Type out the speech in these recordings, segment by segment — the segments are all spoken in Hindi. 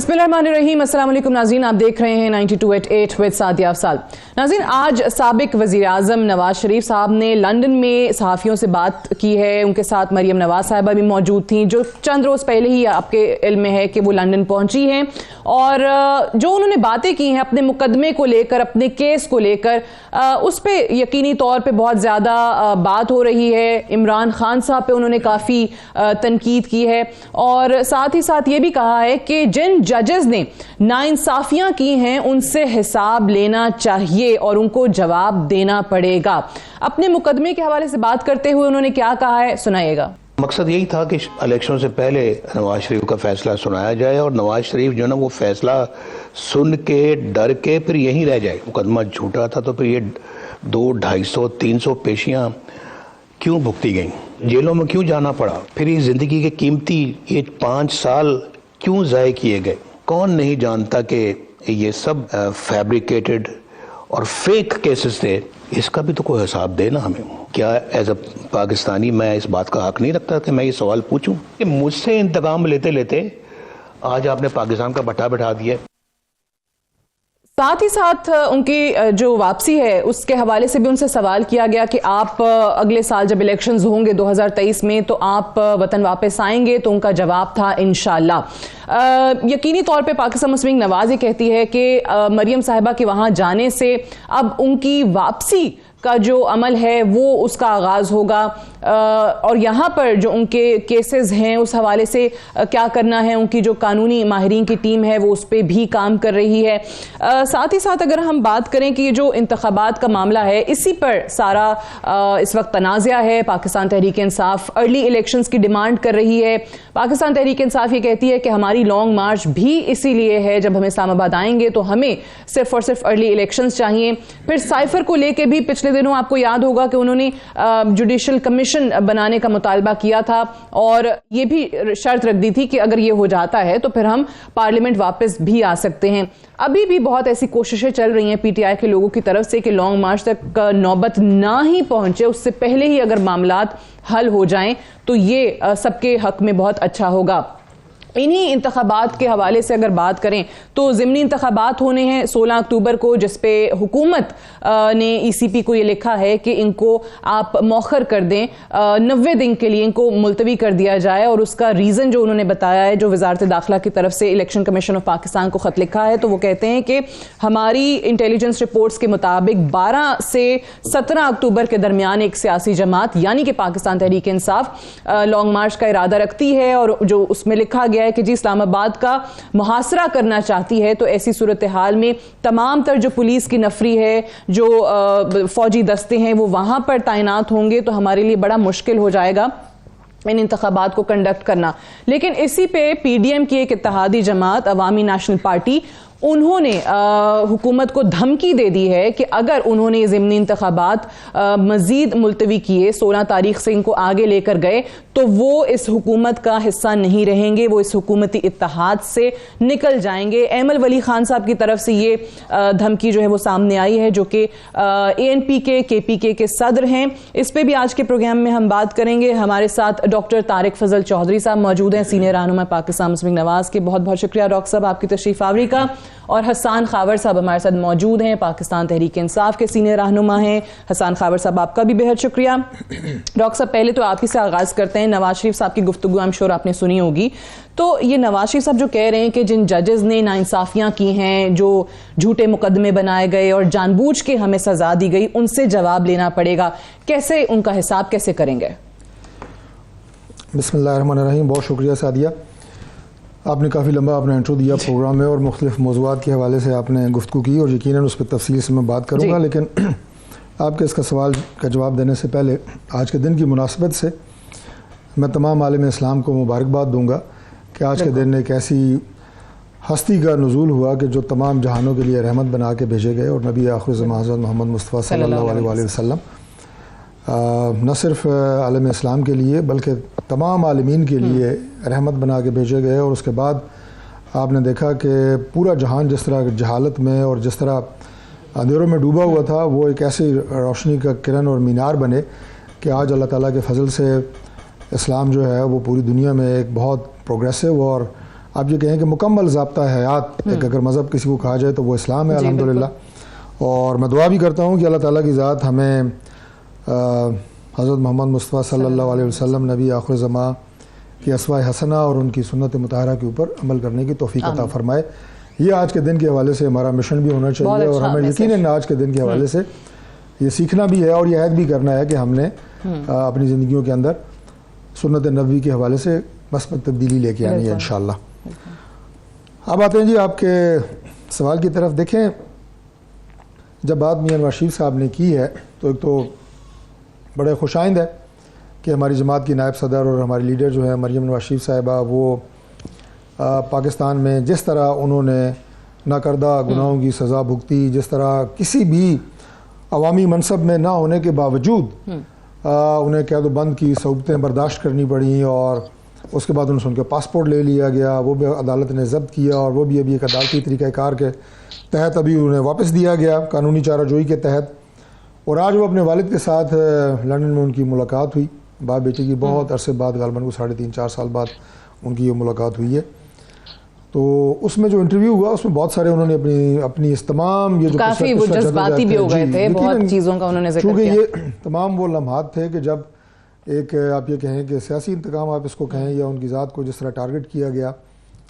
बिस्मिल्लाहिर्रहमानिर्रहीम। अस्सलाम वालेकुम नाज़रीन, आप देख रहे हैं 92@8 विद सादिया अफसाल। नाज़रीन, आज साबिक वज़ीर आज़म नवाज शरीफ साहब ने लंदन में सहाफ़ियों से बात की है। उनके साथ मरियम नवाज साहिबा भी मौजूद थी, जो चंद रोज़ पहले ही आपके इल्म में है कि वो लंदन पहुंची हैं। और जो उन्होंने बातें की हैं अपने मुकदमे को लेकर, अपने केस को लेकर, उस पर यकीनी तौर पर बहुत ज़्यादा बात हो रही है। इमरान खान साहब पे उन्होंने काफ़ी तनकीद की है और साथ ही साथ ये भी कहा है कि जिन जजेस ने नाइंसाफियां की हैं उनसे हिसाब लेना चाहिए और उनको जवाब देना पड़ेगा। अपने मुकदमे के हवाले से बात करते हुए उन्होंने क्या कहा है, सुनाइएगा। मकसद यही था कि इलेक्शन से पहले नवाज शरीफ का फैसला सुनाया जाए और नवाज शरीफ जो ना वो फैसला सुन के डर के फिर यहीं रह जाए। मुकदमा झूठा था तो फिर ये 200, 250, 300 पेशियां क्यों भुगती गई, जेलों में क्यों जाना पड़ा, फिर ये जिंदगी के कीमती ये 5 साल क्यों ज़ाय किए गए। कौन नहीं जानता कि ये सब फैब्रिकेटेड और फेक केसेस थे। इसका भी तो कोई हिसाब देना हमें। क्या एज अ पाकिस्तानी मैं इस बात का हक नहीं रखता कि मैं ये सवाल पूछूं कि मुझसे इंतकाम लेते लेते आज आपने पाकिस्तान का भट्टा बैठा दिया। साथ ही साथ उनकी जो वापसी है उसके हवाले से भी उनसे सवाल किया गया कि आप अगले साल जब इलेक्शंस होंगे 2023 में तो आप वतन वापस आएंगे, तो उनका जवाब था इंशाल्लाह। यकीनी तौर पे पाकिस्तान मुस्लिम लीग नवाज ये कहती है कि मरियम साहिबा के वहां जाने से अब उनकी वापसी का जो अमल है वो उसका आगाज होगा और यहाँ पर जो उनके केसेस हैं उस हवाले से क्या करना है, उनकी जो कानूनी माहिरीन की टीम है वो उस पर भी काम कर रही है। साथ ही साथ अगर हम बात करें कि ये जो इंतखाबात का मामला है इसी पर सारा इस वक्त तनाज़ा है। पाकिस्तान तहरीक इंसाफ अर्ली इलेक्शंस की डिमांड कर रही है। पाकिस्तान तहरीक इंसाफ ये कहती है कि हमारी लॉन्ग मार्च भी इसीलिए है, जब हम इस्लामाबाद आएंगे तो हमें सिर्फ और सिर्फ अर्ली इलेक्शंस चाहिए। फिर साइफर को लेकर भी पिछले दिनों आपको याद होगा कि उन्होंने जुडिशल कमीशन बनाने का मुतालबा किया था और ये भी शर्त रख दी थी कि अगर ये हो जाता है तो फिर हम पार्लियामेंट वापस भी आ सकते हैं। अभी भी बहुत ऐसी कोशिशें चल रही हैं पीटीआई के लोगों की तरफ से कि लॉन्ग मार्च तक नौबत ना ही पहुंचे, उससे पहले ही अगर मामलात हल हो जाएं तो ये सबके हक में बहुत अच्छा होगा। इन्हीं इंतखाबात के हवाले से अगर बात करें तो ज़िमनी इंतखाबात होने हैं 16 अक्टूबर को, जिस पे हुकूमत ने ईसीपी को ये लिखा है कि इनको आप मौखर कर दें, 90 दिन के लिए इनको मुलतवी कर दिया जाए। और उसका रीज़न जो उन्होंने बताया है, जो वजारत दाखिला की तरफ से इलेक्शन कमीशन ऑफ पाकिस्तान को ख़त लिखा है, तो वो कहते हैं कि हमारी इंटेलिजेंस रिपोर्ट्स के मुताबिक 12 से 17 अक्टूबर के दरमियान एक सियासी जमात यानी कि पाकिस्तान तहरीक इंसाफ लॉन्ग मार्च का इरादा रखती है और जो उसमें लिखा गया है कि जी इस्लामाबाद का मुहासरा करना चाहती है। तो ऐसी सूरत हाल में तमाम तर जो पुलिस की नफरी है, जो फौजी दस्ते हैं वो वहां पर तैनात होंगे, तो हमारे लिए बड़ा मुश्किल हो जाएगा इन इंतखाबात को कंडक्ट करना। लेकिन इसी पे पीडीएम की एक इत्तेहादी जमात अवामी नेशनल पार्टी, उन्होंने हुकूमत को धमकी दे दी है कि अगर उन्होंने ये ज़िमनी इंतखाबात मज़ीद मुलतवी किए, 16 तारीख से इनको आगे लेकर गए, तो वो इस हुकूमत का हिस्सा नहीं रहेंगे, वो इस हुकूमती इत्तेहाद से निकल जाएंगे। एमल वली खान साहब की तरफ से ये धमकी जो है वो सामने आई है, जो कि एएनपी के केपीके के सदर हैं। इस पर भी आज के प्रोग्राम में हम बात करेंगे। हमारे साथ डॉक्टर तारिक फजल चौधरी साहब मौजूद हैं, सीनियर रहनुमा पाकिस्तान मुस्लिम लीग नवाज के। बहुत बहुत शुक्रिया डॉक्टर साहब आपकी तशरीफ आवरी का। और हसन खावर साहब हमारे साथ मौजूद हैं, पाकिस्तान तहरीक इंसाफ के सीनियर रहनुमा हैं। हसन खावर साहब आपका भी बेहद शुक्रिया। डॉक्टर साहब पहले तो आप ही से आगाज़ करते हैं। नवाज शरीफ साहब की गुफ्तगू आई एम श्योर आपने सुनी होगी, तो ये नवाज शरीफ साहब जो कह रहे हैं कि जिन जजेस ने नाइंसाफियां की हैं, जो झूठे मुकदमे बनाए गए और जानबूझ के हमें सजा दी गई, उनसे जवाब लेना पड़ेगा, कैसे उनका हिसाब कैसे करेंगे? बिस्मिल्लाहिर्रहमानिर्रहीम। बहुत शुक्रिया सादिया, आपने काफ़ी लंबा अपना इंट्रो दिया प्रोग्राम में और मुख्तलिफ मौज़ूआत के हवाले से आपने गुफ्तगू की और यकीनन उस पर तफसील से मैं बात करूँगा। लेकिन आपके इसका सवाल का जवाब देने से पहले आज के दिन की मुनासिबत से मैं तमाम आलिम इस्लाम को मुबारकबाद दूँगा कि आज के दिन एक ऐसी हस्ती का नुज़ूल हुआ कि जो तमाम जहानों के लिए रहमत बना के भेजे गए और नबी आखिर ज़मां हज़रत मोहम्मद मुस्तफ़ा सल्लल्लाहु अलैहि वसल्लम न सिर्फ आलम इस्लाम के लिए बल्कि तमाम आलमीन के लिए रहमत बना के भेजे गए। और उसके बाद आपने देखा कि पूरा जहान जिस तरह जहालत में और जिस तरह अंधेरों में डूबा हुआ था, वो एक ऐसी रोशनी का किरण और मीनार बने कि आज अल्लाह ताला के फजल से इस्लाम जो है वो पूरी दुनिया में एक बहुत प्रोग्रेसिव और आप ये कहें कि मुकम्मल ज़ाब्ता हयात एक अगर मज़हब किसी को कहा जाए तो वो इस्लाम है अल्हम्दुलिल्लाह। और मैं दुआ भी करता हूँ कि अल्लाह ताला की ज़ात हमें हज़रत मोहम्मद मुस्तफ़ा सल्लल्लाहु अलैहि वसल्लम नबी आखिर ज़मा की अस्वा हसना और उनकी सुन्नत मुताहरा के ऊपर अमल करने की तौफीक अता फरमाए। ये आज के दिन के हवाले से हमारा मिशन भी होना चाहिए और हमें यकीनन आज के दिन के हवाले से ये सीखना भी है और ये ऐद भी करना है कि हमने अपनी ज़िंदगियों के अंदर सुन्नत नबवी के हवाले से मस्बत तब्दीली लेके आनी है इंशाअल्लाह। अब आते हैं जी आपके सवाल की तरफ। देखें, जब बात मियां नवाज शरीफ साहब ने की है तो एक तो बड़े खुशाइंद है कि हमारी जमात की नायब सदर और हमारी लीडर जो है मरियम नवाज शरीफ साहिबा, वो पाकिस्तान में जिस तरह उन्होंने नाकर्दा गुनाहों की सज़ा भुगती, जिस तरह किसी भी अवामी मनसब में ना होने के बावजूद उन्हें कैद बंद की सऊबतें बर्दाश्त करनी पड़ी और उसके बाद उनसे उनके पासपोर्ट ले लिया गया, वो भी अदालत ने ज़ब्त किया और वो भी अभी एक अदालती तरीक़ाकार के तहत अभी उन्हें वापस दिया गया कानूनी चाराजोई के तहत। और आज वो अपने वालिद के साथ लंदन में उनकी मुलाकात हुई, बाप बेटे की बहुत अरसे बाद, गालबन को 3.5-4 साल बाद उनकी ये मुलाकात हुई है। तो उसमें जो इंटरव्यू हुआ उसमें बहुत सारे उन्होंने अपनी इस तमाम ये जो काफ़ी वो जज्बाती भी हो गए थे, बहुत चीज़ों का उन्होंने जिक्र किया। क्योंकि ये तमाम वो लम्हात थे कि जब एक आप ये कहें कि सियासी इंतकाम आप इसको कहें या उनकी ज़ात को जिस तरह टारगेट किया गया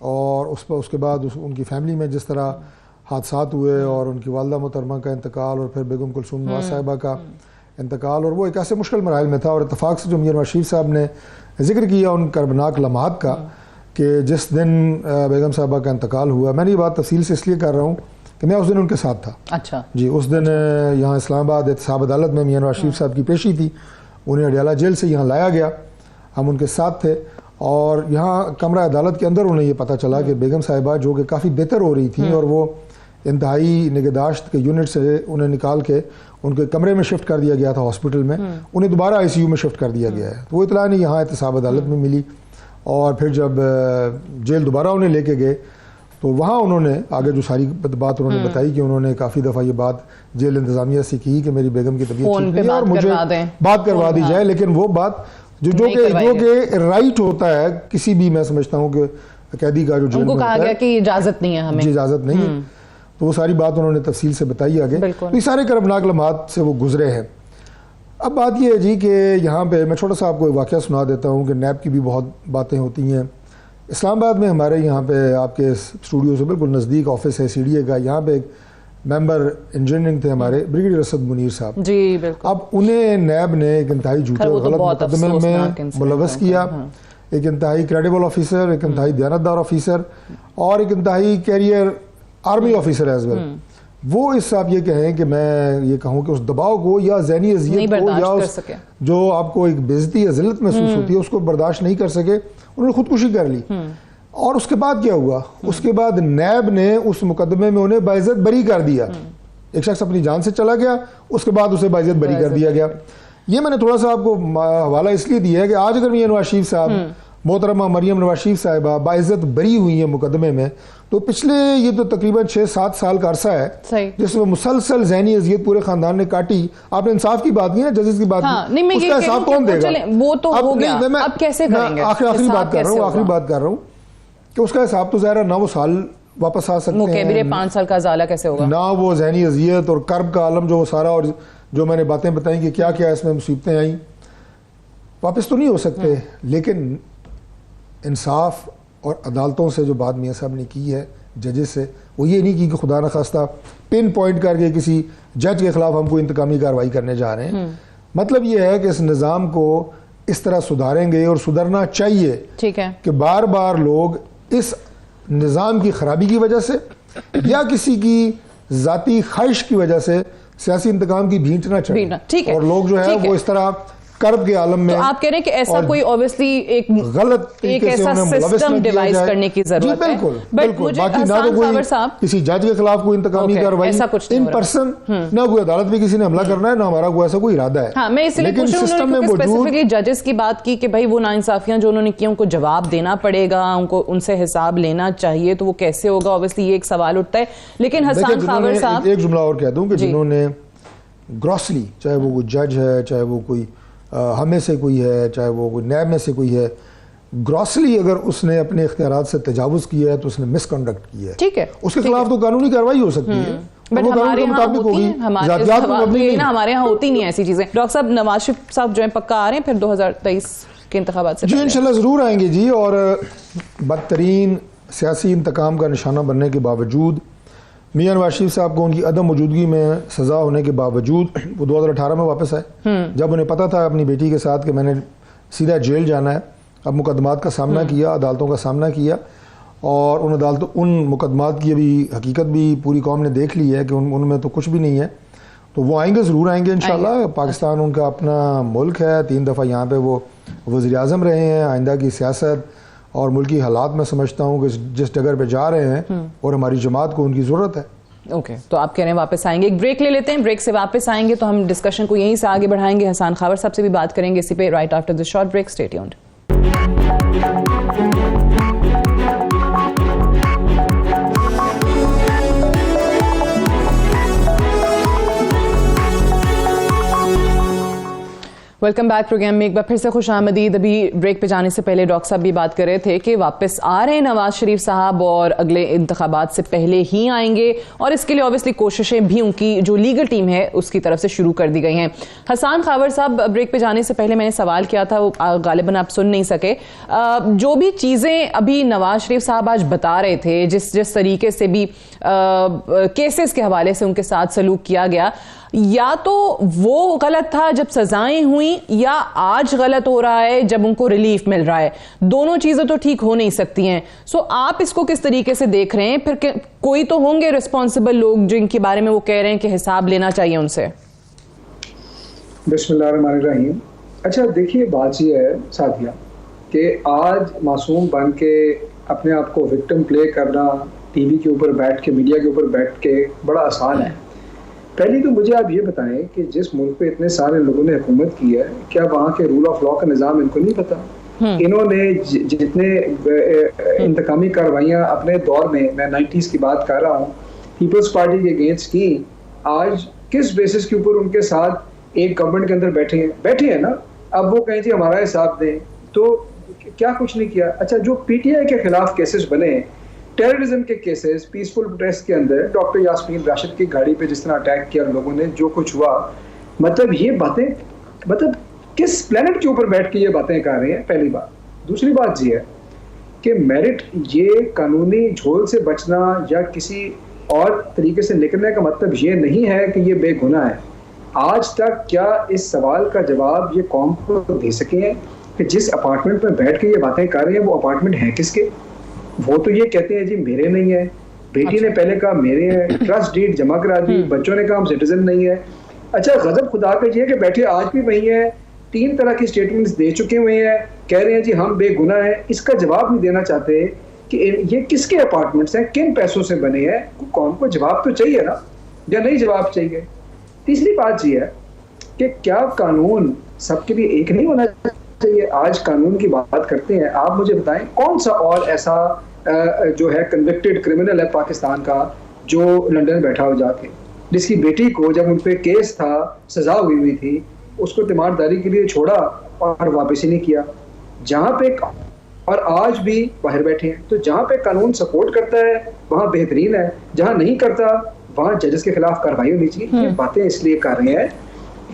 और उसके बाद उनकी फैमिली में जिस तरह हादसात हुए और उनकी वालदा मोहतरमा का इंतकाल और फिर बेगम कुलसूम नवाज साहिबा का इंतकाल, और वो एक ऐसे मुश्किल मराहल में था। और इत्तफाक से जो मियां नवाज शरीफ साहब ने जिक्र किया उन कर्बनाक लम्हात का कि जिस दिन बेगम साहिबा का इंतकाल हुआ, मैंने ये बात तफसील से इसलिए कर रहा हूँ कि मैं उस दिन उनके साथ था। अच्छा जी, उस दिन यहाँ इस्लामाबाद एहतसाब अदालत में मियां नवाज शरीफ साहब की पेशी थी, उन्हें अडियाला जेल से यहाँ लाया गया, हम उनके साथ थे और यहाँ कमरा अदालत के अंदर उन्हें ये पता चला कि बेगम साहिबा जो कि काफ़ी बेहतर हो रही थी और वो इंतहाई निगहदाश्त के यूनिट से उन्हें निकाल के उनके कमरे में शिफ्ट कर दिया गया था हॉस्पिटल में, उन्हें दोबारा ICU में शिफ्ट कर दिया गया है। तो वो इतला नहीं यहाँ एहतसाब अदालत में मिली और फिर जब जेल दोबारा उन्हें लेके गए तो वहाँ उन्होंने आगे जो सारी बात उन्होंने बताई कि उन्होंने काफ़ी दफ़ा ये बात जेल इंतज़ामिया से की कि मेरी बेगम की तबीयत ठीक नहीं है और मुझे बात करवा दी जाए, लेकिन वो बात जो कि राइट होता है किसी भी, मैं समझता हूँ कि कैदी का जो जेल में कहा गया कि इजाज़त नहीं है, हमें इजाज़त नहीं है, तो वो सारी बात उन्होंने तफसील से बताई आगे। तो ये सारे कर्बनाक लम्हात से वो गुजरे हैं। अब बात ये है जी कि यहाँ पे मैं छोटा सा आपको एक वाक़या सुना देता हूँ कि नैब की भी बहुत बातें होती हैं। इस्लामाबाद में हमारे यहाँ पे आपके स्टूडियो से बिल्कुल नज़दीक ऑफिस है CDA का, यहाँ पे एक मेंबर इंजीनियरिंग थे हमारे ब्रिगेडियर असद मुनीर साहब जी, बिल्कुल। अब उन्हें नैब ने एक इंतहाई झूठे और गलत मुकदमे में मुलव्वस किया, एक इंतहाई क्रेडिबल ऑफिसर, एक इंतहाई दयानतदार ऑफिसर और एक इंतहाई career army officer as well. वो इस आप ये कहें कि मैं ये कहूँ कि उस दबाव को या ज़हनी अज़ियत को या उस जो आपको एक बेइज्जती या ज़िल्लत महसूस होती है उसको बर्दाश्त नहीं कर सके, उन्होंने खुदकुशी कर ली। और उसके बाद क्या हुआ, उसके बाद नैब ने उस मुकदमे में उन्हें बाइज्जत बरी कर दिया। एक शख्स अपनी जान से चला गया, उसके बाद उसे बाइज्जत बरी कर दिया गया। ये मैंने थोड़ा सा आपको हवाला इसलिए दिया है कि आज अगर मियां नवाज शरीफ साहब, मोहतरमा मरियम नवाज शरीफ साहिबा बाइज्जत बरी हुई है मुकदमे में, तो पिछले ये तो तकरीबन 6-7 साल का अरसा है जिसमें मुसलसल ज़हनी अज़ियत पूरे खानदान ने काटी। आपने इंसाफ की बात की ना, जजेस की बात की, उसका हिसाब कौन देगा? वो तो हो गया, अब कैसे करेंगे? आखिरी बात कर रहा हूँ कि उसका हिसाब तो ज़ाहिर है ना वो साल वापस आ सकते हैं, 5 साल का ज़ाला कैसे होगा, ना वो ज़हनी अज़ियत और कर्ब का आलम जो सारा, और जो मैंने बातें बताई कि क्या क्या इसमें मुसीबतें आई, वापस तो नहीं हो सकते। लेकिन इंसाफ और अदालतों से जो बात मियाँ साहब ने की है जजेस से, वो ये नहीं की कि खुदा न खास्ता पिन पॉइंट करके किसी जज के खिलाफ हम कोई इंतकामी कार्रवाई करने जा रहे हैं। मतलब ये है कि इस निज़ाम को इस तरह सुधारेंगे और सुधरना चाहिए, ठीक है, कि बार बार लोग इस निज़ाम की खराबी की वजह से या किसी की ज़ाती ख्वाहिश की वजह से सियासी इंतकाम की भींट ना चढ़े और लोग जो है वो इस तरह कर्ब के आलम में। तो आप कह रहे हैं कि ऐसा कोई ऑब्वियसली एक गलत एक ऐसा सिस्टम डिवाइस करने की जरूरत है। बिल्कुल, बिल्कुल। बाकी ना तो कोई किसी जज के खिलाफ कोई इंतकामी कार्रवाई इन पर्सन, ना कोई अदालत में किसी ने हमला करना है, ना हमारा कोई ऐसा कोई इरादा है। हाँ, मैं इसलिए लेकिन सिस्टम में स्पेसिफिकली जजेस की बात की कि भाई वो नाइंसाफियां जो उन्होंने की उनको जवाब देना पड़ेगा, उनको उनसे हिसाब लेना चाहिए, तो वो कैसे होगा? ऑब्वियसली ये एक सवाल उठता है। लेकिन हसन खावर साहब, एक जुमला और कह दूं कि जिन्होंने ग्रॉसली, चाहे वो कोई जज है, चाहे वो कोई हमें से कोई है, चाहे वो कोई नैब में से कोई है, ग्रॉसली अगर उसने अपने इख्तियारात से तजावुज़ किया है तो उसने मिसकंडक्ट किया है, ठीक है, उसके खिलाफ तो कानूनी कार्रवाई हो सकती है। बट हमारे यहाँ होती है, हमारे यहाँ होती नहीं ऐसी चीजें। डॉक्टर साहब, नवाज शरीफ साहब जो है पक्का आ रहे हैं फिर 2023 के इंतखाबात से? जी इंशाल्लाह ज़रूर आएंगे जी, और बदतरीन सियासी इंतकाम का निशाना बनने के बावजूद, मियां नवाज शरीफ साहब को उनकी अदम मौजूदगी में सज़ा होने के बावजूद वो 2018 में वापस आए, जब उन्हें पता था अपनी बेटी के साथ कि मैंने सीधा जेल जाना है। अब मुकदमात का सामना किया, अदालतों का सामना किया, और उन मुकदमात की अभी हकीकत भी पूरी कौम ने देख ली है कि उनमें तो कुछ भी नहीं है। तो वो आएंगे, ज़रूर आएंगे इंशाल्लाह। पाकिस्तान उनका अपना मुल्क है, 3 दफ़ा यहाँ पे वो वज़ीर आज़म रहे हैं। आइंदा की सियासत और मुल्की हालात में समझता हूँ कि जिस जगह पे जा रहे हैं और हमारी जमात को उनकी ज़रूरत है। ओके, तो आप कह रहे हैं वापस आएंगे। एक ब्रेक ले लेते हैं, ब्रेक से वापस आएंगे तो हम डिस्कशन को यहीं से आगे बढ़ाएंगे। हसान खावर साहब से भी बात करेंगे इसी पे, right after this short break. Stay tuned. Welcome back programme में एक बार फिर से खुश आमदीद। अभी ब्रेक पे जाने से पहले डॉक्टर साहब भी बात कर रहे थे कि वापस आ रहे हैं नवाज शरीफ साहब और अगले इंतखाबात से पहले ही आएंगे, और इसके लिए ऑब्वियसली कोशिशें भी उनकी जो लीगल टीम है उसकी तरफ से शुरू कर दी गई हैं। हसान खावर साहब, ब्रेक पे जाने से पहले मैंने सवाल किया था, वो गालिबन आप सुन नहीं सके। जो भी चीज़ें अभी नवाज शरीफ साहब आज बता रहे थे, जिस तरीके से भी केसेस के हवाले से उनके साथ सलूक किया गया, या तो वो गलत था जब सजाएं हुई, या आज गलत हो रहा है जब उनको रिलीफ मिल रहा है। दोनों चीजें तो ठीक हो नहीं सकती हैं। सो आप इसको किस तरीके से देख रहे हैं? फिर कोई तो होंगे रिस्पॉन्सिबल लोग जिनके बारे में वो कह रहे हैं कि हिसाब लेना चाहिए उनसे। बिस्मिल्लाहिर्रहमानिर्रहीम। अच्छा देखिए, बात यह है साथिया कि आज मासूम बन के अपने आप को विक्टिम प्ले करना टीवी के ऊपर बैठ के, मीडिया के ऊपर बैठ के बड़ा आसान है। पहले तो मुझे आप ये बताएं कि जिस मुल्क पे इतने सारे लोगों ने हुकूमत की है, क्या वहाँ के रूल ऑफ लॉ का निज़ाम इनको नहीं पता? इन्होंने जितने इंतकामी कार्रवाइयाँ अपने दौर में, मैं 90s की बात कर रहा हूँ, पीपल्स पार्टी के अगेंस्ट की, आज किस बेसिस के ऊपर उनके साथ एक गवर्नमेंट के अंदर बैठे हैं ना। अब वो कहें जी हमारा हिसाब दें, तो क्या कुछ नहीं किया। अच्छा, जो पीटीआई के खिलाफ केसेस बने, टेररिज्म के केसेस, पीसफुल प्रोटेस्ट के अंदर डॉक्टर यास्मीन राशिद की गाड़ी पे जिस तरह अटैक किया लोगों ने, जो कुछ हुआ, मतलब ये बातें, मतलब किस प्लेनेट के ऊपर बैठ के ये बातें कर रहे हैं? पहली बात। दूसरी बात ये है कि मेरिट, ये कानूनी झोल से बचना या किसी और तरीके से निकलने का मतलब ये नहीं है कि ये बेगुनाह है। आज तक क्या इस सवाल का जवाब ये कौम को दे सके हैं कि जिस अपार्टमेंट में बैठ के ये बातें कर रहे हैं वो अपार्टमेंट है किसके? वो तो ये कहते हैं जी मेरे नहीं है, बेटी ने पहले कहा मेरे हैं, ट्रस्ट डीड जमा करा दी, बच्चों ने कहा हम सिटीजन नहीं है। अच्छा, गजब खुदा का ये कि बैठे आज भी वही है, 3 तरह की स्टेटमेंट्स दे चुके हुए हैं, कह रहे हैं जी हम बेगुनाह हैं। इसका जवाब नहीं देना चाहते कि ये किसके अपार्टमेंट्स हैं, किन पैसों से बने हैं। कौम को जवाब तो चाहिए ना, या नहीं जवाब चाहिए? तीसरी बात ये है कि क्या कानून सबके लिए एक नहीं होना चाहिए? आज कानून की बात करते हैं, आप मुझे बताएं कौन सा और ऐसा जो है कन्विक्टेड क्रिमिनल है पाकिस्तान का जो लंदन बैठा हो जाके, जिसकी बेटी को जब उन पे केस था, सजा हुई थी, उसको तीमारदारी के लिए छोड़ा और वापस ही नहीं किया। जहाँ पे, और आज भी बाहर बैठे हैं। तो जहाँ पे कानून सपोर्ट करता है वहाँ बेहतरीन है, जहाँ नहीं करता वहाँ जजेस के खिलाफ कार्रवाई होनी चाहिए। ये बातें इसलिए कर रहे हैं,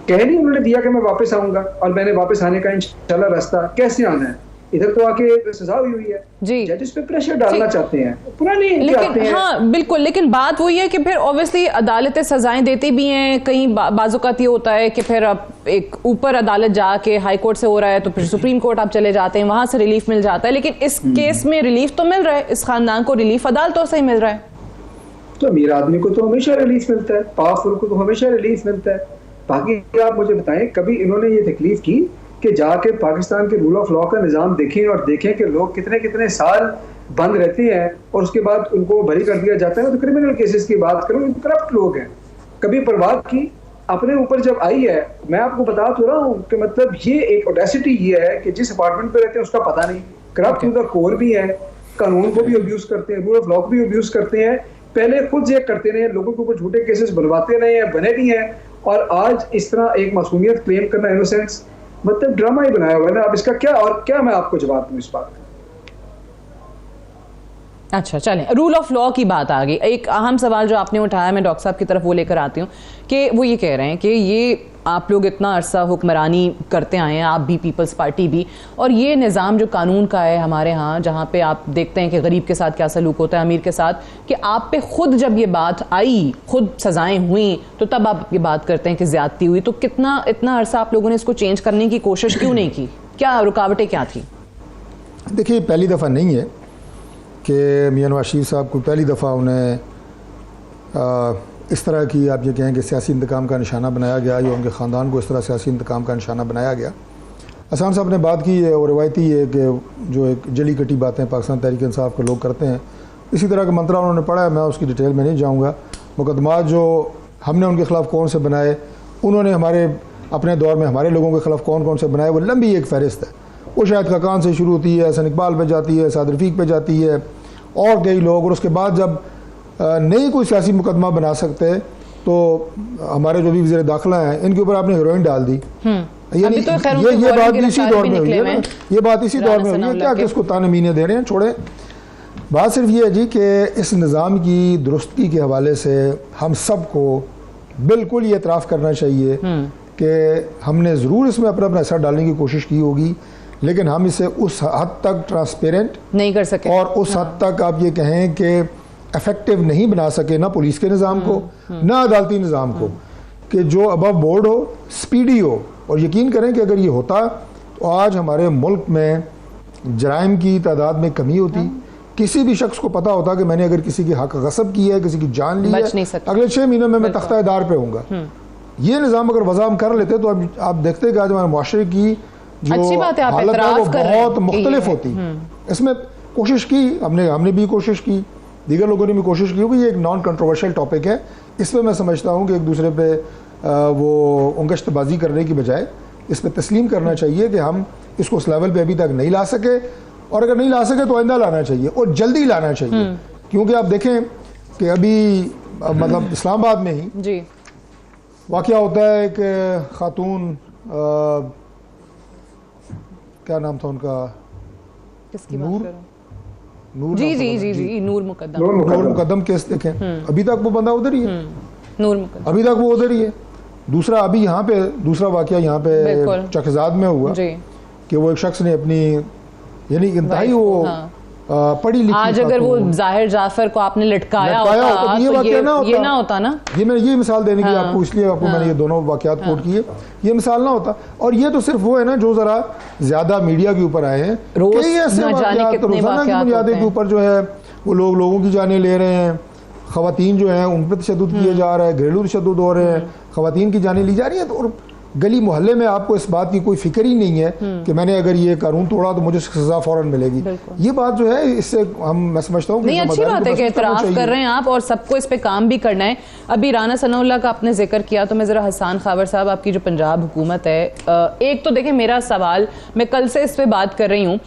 कह नहीं उन्होंने दिया कि मैं वापस आऊंगा और मैंने वापस आने का इंशाल्लाह रास्ता, कैसे आना है? इधर तो आके सजा हुई है जी, जजेस पे प्रेशर डालना चाहते हैं, पुरानी लेकिन हाँ बिल्कुल, लेकिन बात वही है कि फिर ऑब्वियसली अदालतें सजाएं देती भी हैं, कहीं बाजुकात ये होता है कि फिर अब एक ऊपर अदालत जाके हाई कोर्ट से हो रहा है तो फिर सुप्रीम कोर्ट आप चले जाते हैं, वहां से रिलीफ मिल जाता है। लेकिन इस केस में रिलीफ तो मिल रहा है, इस खानदान को रिलीफ अदालतों से ही मिल रहा है। तो अमीर आदमी को तो हमेशा रिलीफ मिलता है, पावरफुल को तो हमेशा रिलीफ मिलता है। बाकी आप मुझे बताएं, कभी इन्होंने ये तकलीफ की कि जाके पाकिस्तान के रूल ऑफ लॉ का निज़ाम देखें और देखें कि लोग कितने कितने साल बंद रहते हैं और उसके बाद उनको बरी कर दिया जाता है? तो क्रिमिनल केसेस की बात करूँ, करप्ट लोग हैं। कभी परवाह की अपने ऊपर जब आई है, मैं आपको बता तो रहा हूँ कि मतलब ये एक ऑडेसिटी ये है कि जिस अपार्टमेंट पे रहते हैं उसका पता नहीं। करप्ट उनका कोर भी है, कानून को भी अब्यूज करते हैं, रूल ऑफ लॉ को भी अब्यूज करते हैं। पहले खुद ये करते रहे, लोगों के ऊपर झूठे केसेस बनवाते रहे हैं, बने भी हैं, और आज इस तरह एक मासूमियत क्लेम करना, इनोसेंस, मतलब ड्रामा ही बनाया हुआ है ना। अब इसका क्या और क्या मैं आपको जवाब दूं इस बात का? अच्छा चलें, रूल ऑफ लॉ की बात आ गई। एक अहम सवाल जो आपने उठाया, मैं डॉक्टर साहब की तरफ वो लेकर आती हूँ कि वो ये कह रहे हैं कि ये आप लोग इतना अरसा हुक्मरानी करते आए हैं, आप भी, पीपल्स पार्टी भी, और ये निज़ाम जो कानून का है हमारे यहाँ, जहाँ पे आप देखते हैं कि गरीब के साथ क्या सलूक होता है, अमीर के साथ, कि आप पे खुद जब ये बात आई, खुद सजाएं हुई, तो तब आप ये बात करते हैं कि ज्यादती हुई। तो कितना इतना अरसा आप लोगों ने इसको चेंज करने की कोशिश क्यों नहीं की? क्या रुकावटें क्या थी? देखिए, पहली दफ़ा नहीं है कि मियां नवाज शरीफ साहब को पहली दफ़ा उन्हें इस तरह की, आप ये कहें कि सियासी इंतकाम का निशाना बनाया गया या उनके ख़ानदान को इस तरह सियासी इंतकाम का निशाना बनाया गया। अहसान साहब ने बात की है और रवायती है कि जो एक जली कटी बातें पाकिस्तान तहरीक इंसाफ के लोग करते हैं, इसी तरह का मंत्रा उन्होंने पढ़ा है, मैं उसकी डिटेल में नहीं जाऊँगा। मुकदमात जो हमने उनके ख़िलाफ़ कौन से बनाए, उन्होंने हमारे अपने दौर में हमारे लोगों के ख़िलाफ़ कौन कौन से बनाए, वो लंबी एक फ़हरिस्त है। वो शायद खाकान से शुरू होती है, हसन इकबाल पे जाती है, साद रफ़ीक पे जाती है और कई लोग, और उसके बाद जब नहीं कोई सियासी मुकदमा बना सकते तो हमारे जो भी वज़ीर दाखिला हैं, इनके ऊपर आपने हेरोइन डाल दी। यानी तो ये बात इसी दौर में हुई है ना, ये बात इसी दौर में हुई है। क्या किसको ताने मीने दे रहे हैं, छोड़े। बात सिर्फ ये है जी कि इस निज़ाम की दुरुस्ती के हवाले से हम सबको बिल्कुल ये एतराफ़ करना चाहिए कि हमने ज़रूर इसमें अपना अपना असर डालने की कोशिश की होगी, लेकिन हम इसे उस हद तक ट्रांसपेरेंट नहीं कर सके और उस हद तक आप ये कहें कि इफेक्टिव नहीं बना सके, ना पुलिस के निज़ाम को, ना अदालती निज़ाम को, कि जो अबव बोर्ड हो, स्पीडी हो। और यकीन करें कि अगर ये होता तो आज हमारे मुल्क में जराइम की तादाद में कमी होती। किसी भी शख्स को पता होता कि मैंने अगर किसी की हक गसब की है, किसी की जान ली है, अगले 6 महीनों में मैं तख्ता-ए-दार पे होऊंगा। ये निज़ाम अगर वज़ाम कर लेते तो अब आप देखते कि आज हमारे मुआशरे की जो हालत है वो बहुत मुख्तलिफ होती। इसमें कोशिश की हमने भी कोशिश की, दीगर लोगों ने भी कोशिश की। ये एक नॉन कंट्रोवर्शियल टॉपिक है, इस पर मैं समझता हूँ कि एक दूसरे पे वो उंगश्तबाजी करने की बजाय इस पर तस्लीम करना चाहिए कि हम इसको उस लेवल पे अभी तक नहीं ला सके, और अगर नहीं ला सके तो आइंदा लाना चाहिए और जल्दी लाना चाहिए। क्योंकि आप देखें कि अभी मतलब इस्लामाबाद में ही जी वाक़या होता है कि खातून, क्या नाम था उनका, किसकी बात कर रहे हो? नूर जी जी जी जी नूर मुकद्दम। नूर मुकद्दम केस देखें, अभी तक वो बंदा उधर ही है, नूर मुकद्दम अभी तक वो उधर ही है। दूसरा अभी यहाँ पे दूसरा वाक़या यहाँ पे चकजाद में हुआ कि वो एक शख्स ने अपनी, यानी इंतहाई वो पढ़ी लिखी, आज अगर वो जाहिर जाफर को आपने लटकाया होता तो ये ना होता ना। ये मिसाल देने की आपको, इसलिए आपको मैंने ये दोनों वाक़यात कोट किए, ये मिसाल ना होता। और ये तो सिर्फ वो है ना जो ज़रा ज़्यादा मीडिया के ऊपर आए हैं, कई ऐसे वाक़यात रोज़ाना की बुनियादी के ऊपर जो है वो लोगों की जानें ले रहे हैं, ख़वातीन जो हैं उन पर तशद्दुद किया जा रहा है, घरेलू तशद्दुद हो रहे हैं, ख़वातीन की जानें ली जा रही हैं। तो गली मोहल्ले में आपको इस बात की कोई फिक्र ही नहीं है कि मैंने अगर ये कानून तोड़ा तो मुझे सजा फौरन मिलेगी। ये बात जो है, इससे मैं समझता हूँ नहीं, अच्छी बात है कि एतराफ़ कर रहे हैं आप और सबको इस पे काम भी करना है। अभी राना सनाउल्लाह का आपने जिक्र किया तो मैं ज़रा हसन खावर साहब, आपकी जो पंजाब हुकूमत है, एक तो देखें मेरा सवाल, मैं कल से इस पर बात कर रही हूँ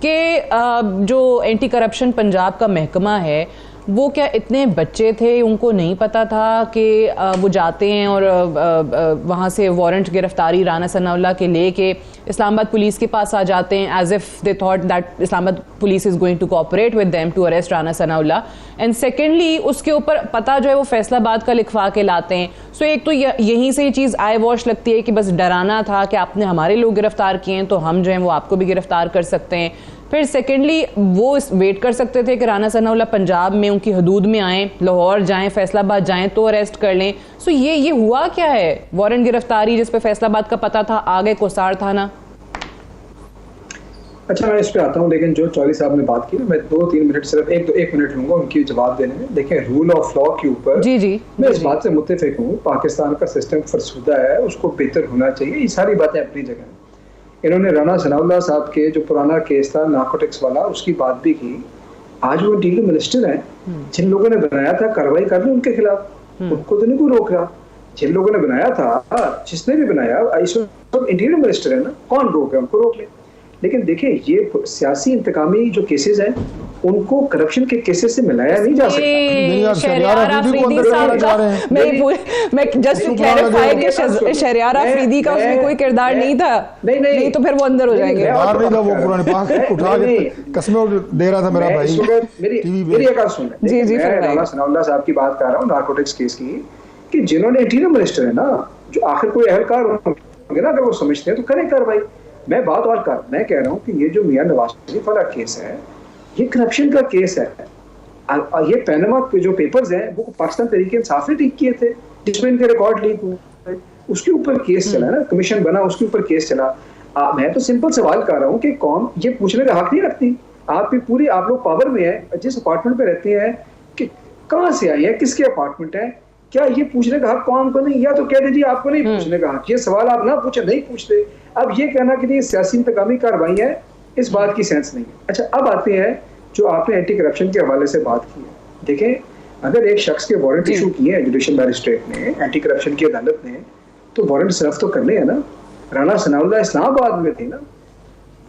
कि जो एंटी करप्शन पंजाब का महकमा है, वो क्या इतने बच्चे थे, उनको नहीं पता था कि वो जाते हैं और वहाँ से वारंट गिरफ्तारी राना सनाउल्लाह के लेके इस्लामाबाद पुलिस के पास आ जाते हैं, as if they thought that Islamabad police is going to cooperate with them to arrest Rana Sanaullah. And secondly उसके ऊपर पता जो है वो फैसलाबाद का लिखवा के लाते हैं। सो एक तो यहीं से ये चीज़ आई वॉश लगती है कि बस डराना था कि आपने हमारे लोग गिरफ्तार किए हैं तो हम जो हैं वो आपको भी गिरफ्तार कर सकते हैं। फिर सेकेंडली वो वेट कर सकते थे कि राना सनाउल्लाह पंजाब में उनकी हदूद में आएँ, लाहौर जाएँ, फैसलाबाद जाएँ तो अरेस्ट कर लें। सो ये हुआ क्या है? वारंट गिरफ्तारी जिस पे फैसलाबाद का पता था, आगे कोसार था ना। अच्छा, मैं इस पे आता हूँ, लेकिन जो चौधरी साहब ने बात की ना, मैं 2-3 मिनट सिर्फ एक मिनट लूंगा उनकी जवाब देने में। देखें, रूल ऑफ लॉ के ऊपर जी मैं इस बात से मुत्तफिक हूँ, पाकिस्तान का सिस्टम फरसूदा है, उसको बेहतर होना चाहिए, ये सारी बातें अपनी जगह। इन्होंने राना सनाउल्लाह साहब के जो पुराना केस था नार्कोटिक्स वाला, उसकी बात भी की। आज वो इंटीरियर मिनिस्टर हैं, जिन लोगों ने बनाया था कार्रवाई कर ली उनके खिलाफ, उनको तो नहीं कोई रोक रहा। जिन लोगों ने बनाया था, जिसने भी बनाया, इस वक्त इंटीरियर मिनिस्टर है ना, कौन रोक है? उनको रोक ले। लेकिन देखिए ये सियासी इंतकामी जो केसेस हैं उनको करप्शन के केसेस से मिलाया नहीं जा सकता। शहरियार अफरीदी साहब का मैं जस्ट टू क्लैरिफाई कि शहरियार अफरीदी का उसमें कोई किरदार नहीं था। नहीं तो फिर वो अंदर हो जाएंगे। नहीं था, वो कुरान पाक उठा के कसमें दे रहा था मेरा भाई। मेरी एक बात सुन जी जी, मैं राणा सनाउल्लाह साहब की बात कर रहा हूँ नारकोटिक्स केस की, कि जिन्होंने इंटीरियर मिनिस्टर है ना, जो आखिर कोई अहलकार होंगे ना, अगर वो समझते हैं तो करें कार्रवाई। मैं बात और कर, मैं कह रहा हूँ कि ये जो मियां नवाज शरीफ वाला केस है ये करप्शन का केस है। ये पैनामा के जो पेपर्स हैं वो पाकिस्तान तहरीक इंसाफ ने लीक किए थे, जिसमें इनके रिकॉर्ड लीक हुए, उसके ऊपर केस चला ना, कमीशन बना, उसके ऊपर केस चला। मैं तो सिंपल सवाल कर रहा हूँ कि कौन ये पूछने का हक नहीं रखती? आपकी पूरी, आप लोग पावर में है, जिस अपार्टमेंट पे रहते हैं कि कहाँ से आए हैं, किसके अपार्टमेंट है, क्या ये पूछने का हक कौन को नहीं? या तो कह दीजिए आपको नहीं पूछने का हक, ये सवाल आप ना पूछे, नहीं पूछते। अब ये कहना कि ये सियासी इंतकामी कार्रवाई है, इस बात की सेंस नहीं है। अच्छा, अब आते हैं जो आपने एंटी करप्शन के हवाले से बात की है। देखें, अगर एक शख्स के वारंट इशू किए हैं जुडिशियल मैजिस्ट्रेट ने, एंटी करप्शन की अदालत ने, तो वारंट सर्व तो करने हैं ना। राणा सनाउल्लाह इस्लामाबाद में थे ना,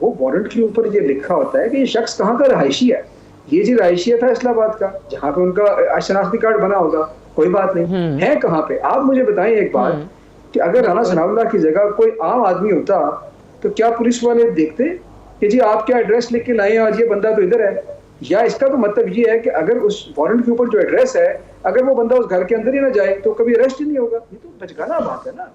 वो वारंट के ऊपर ये लिखा होता है कि ये शख्स कहाँ का रहायशी है। ये जी रहायशी था इस्लामाबाद का, जहाँ पे उनका शनाख्ती कार्ड बना होगा, कोई बात नहीं है। कहाँ पे आप मुझे बताएं एक बात, कि अगर राणा सनाउल्लाह की जगह कोई आम आदमी होता तो क्या पुलिस वाले देखते कि जी आप क्या एड्रेस लिख के लाए, आज ये बंदा तो इधर है? या इसका तो मतलब ये है कि अगर उस वारंट के ऊपर जो एड्रेस है, अगर वो बंदा उस घर के अंदर ही ना जाए तो कभी अरेस्ट ही नहीं होगा। ये तो बचकाना बात है ना।